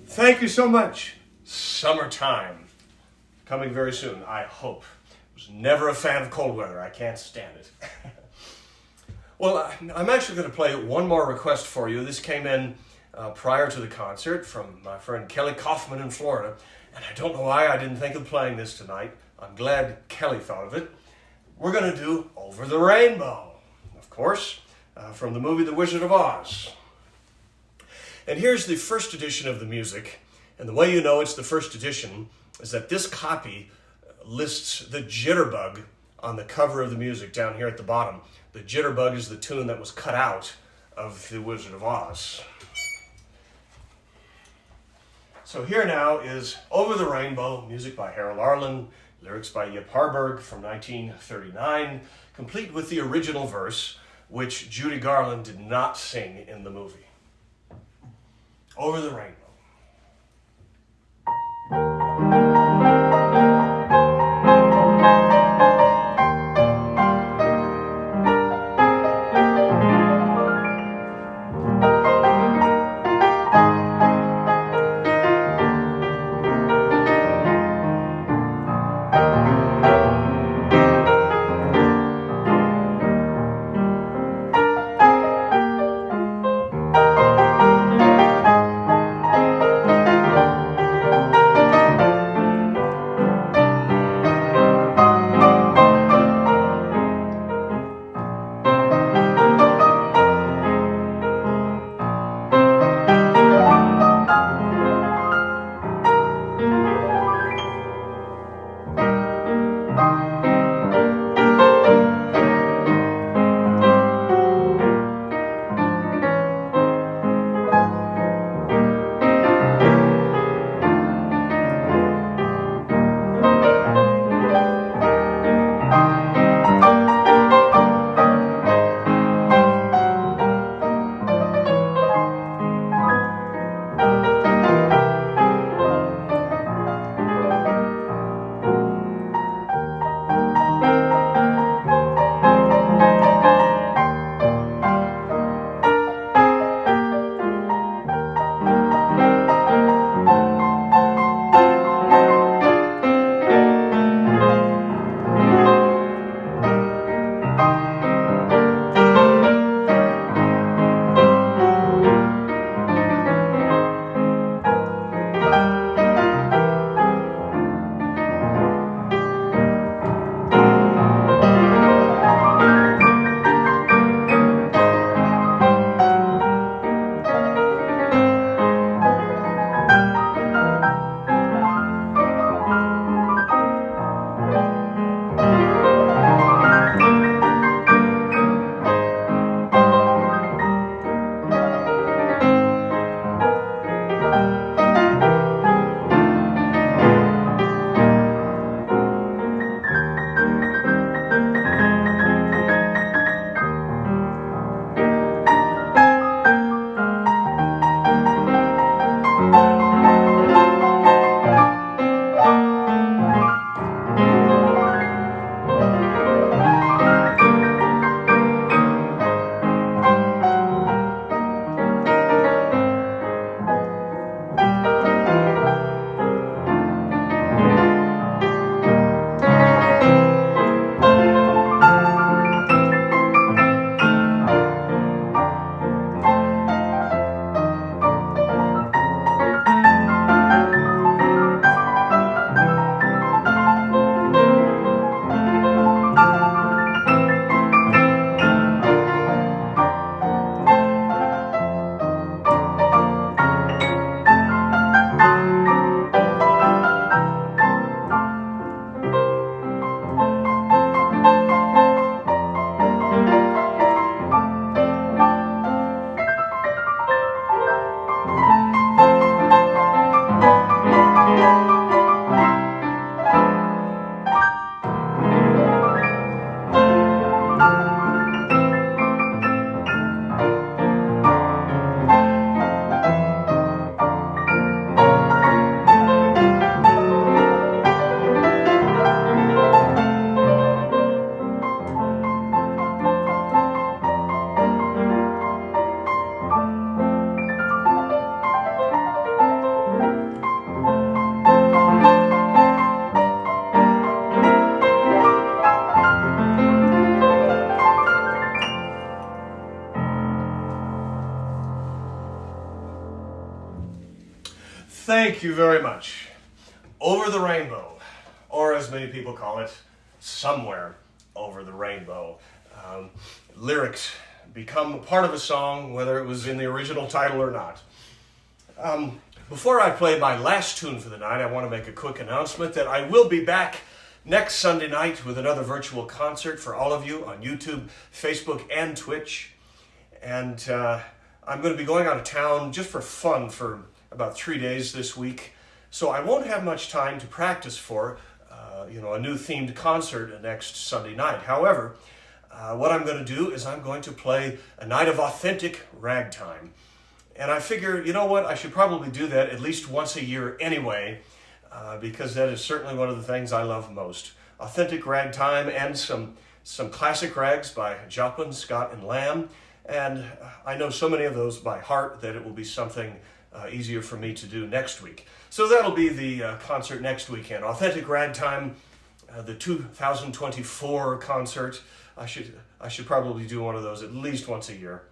Thank you so much. Summertime. Coming very soon, I hope. I was never a fan of cold weather. I can't stand it. Well, I'm actually going to play one more request for you. This came in prior to the concert from my friend Kelly Kaufman in Florida. And I don't know why I didn't think of playing this tonight. I'm glad Kelly thought of it. We're going to do Over the Rainbow, of course, from the movie The Wizard of Oz. And here's the first edition of the music. And the way you know it's the first edition is that this copy lists the jitterbug on the cover of the music down here at the bottom. The jitterbug is the tune that was cut out of The Wizard of Oz. So here now is Over the Rainbow, music by Harold Arlen, lyrics by Yip Harburg from 1939, complete with the original verse, which Judy Garland did not sing in the movie. Over the Rainbow. Thank you very much. Over the Rainbow, or as many people call it, Somewhere Over the Rainbow. Lyrics become a part of a song, whether it was in the original title or not. Before I play my last tune for the night, I want to make a quick announcement that I will be back next Sunday night with another virtual concert for all of you on YouTube, Facebook, and Twitch. And I'm going to be going out of town just for fun for about 3 days this week. So I won't have much time to practice for, a new themed concert next Sunday night. However, what I'm going to do is I'm going to play a night of authentic ragtime. And I figure, you know what, I should probably do that at least once a year anyway, because that is certainly one of the things I love most. Authentic ragtime and some classic rags by Joplin, Scott, and Lamb. And I know so many of those by heart that it will be something easier for me to do next week. So that'll be the concert next weekend. Authentic Ragtime, the 2024 concert. I should probably do one of those at least once a year.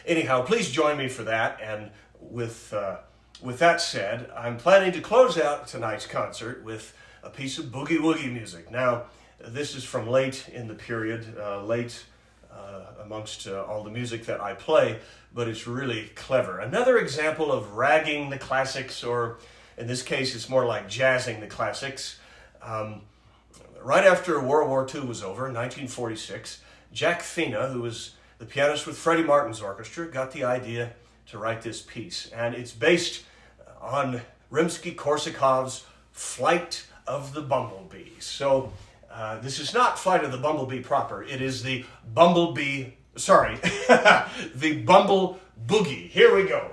Anyhow, please join me for that. And with that said, I'm planning to close out tonight's concert with a piece of boogie-woogie music. Now, this is from late in the period, late amongst all the music that I play, but it's really clever. Another example of ragging the classics, or in this case, it's more like jazzing the classics. Right after World War II was over, in 1946, Jack Fina, who was the pianist with Freddie Martin's orchestra, got the idea to write this piece. And it's based on Rimsky-Korsakov's Flight of the Bumblebee. So this is not Flight of the Bumblebee proper. It is the Bumblebee, the Bumble Boogie. Here we go.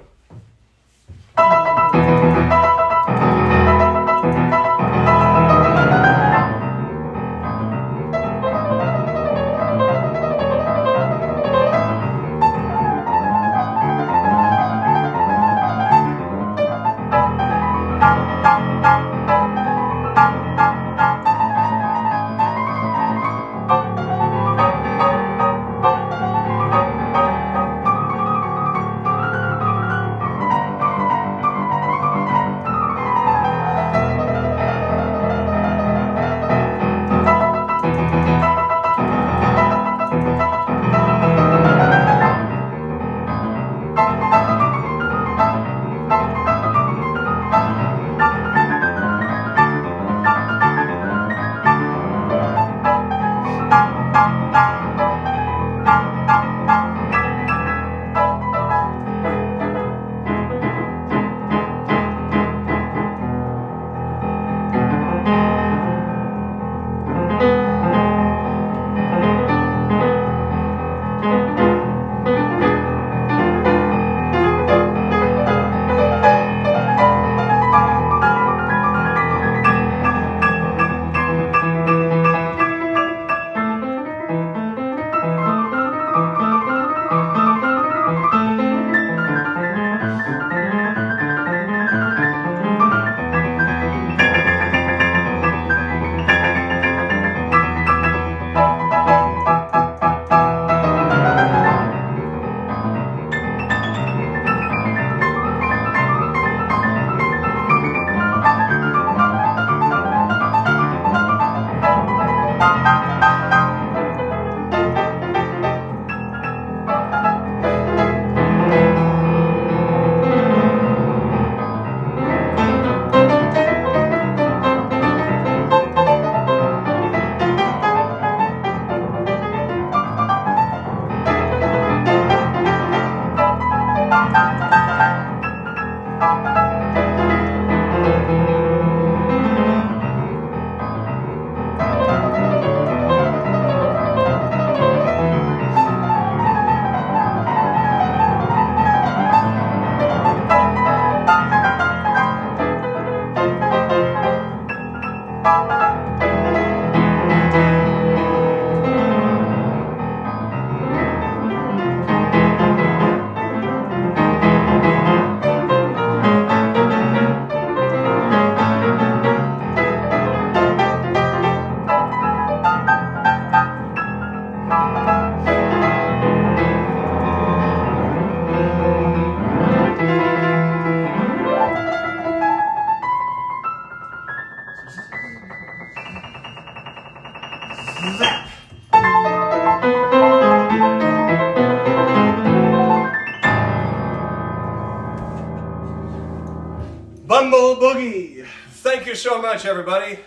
Bumble Boogie. Thank you so much, everybody.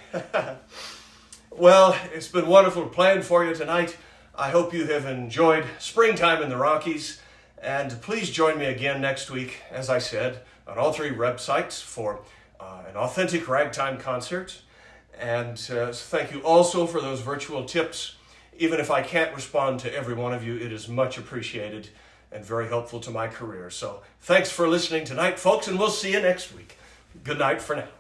Well, it's been wonderful playing for you tonight. I hope you have enjoyed springtime in the Rockies. And please join me again next week, as I said, on all three websites for an authentic ragtime concert. And thank you also for those virtual tips. Even if I can't respond to every one of you, it is much appreciated. and very helpful to my career. So thanks for listening tonight, folks, and we'll see you next week. Good night for now.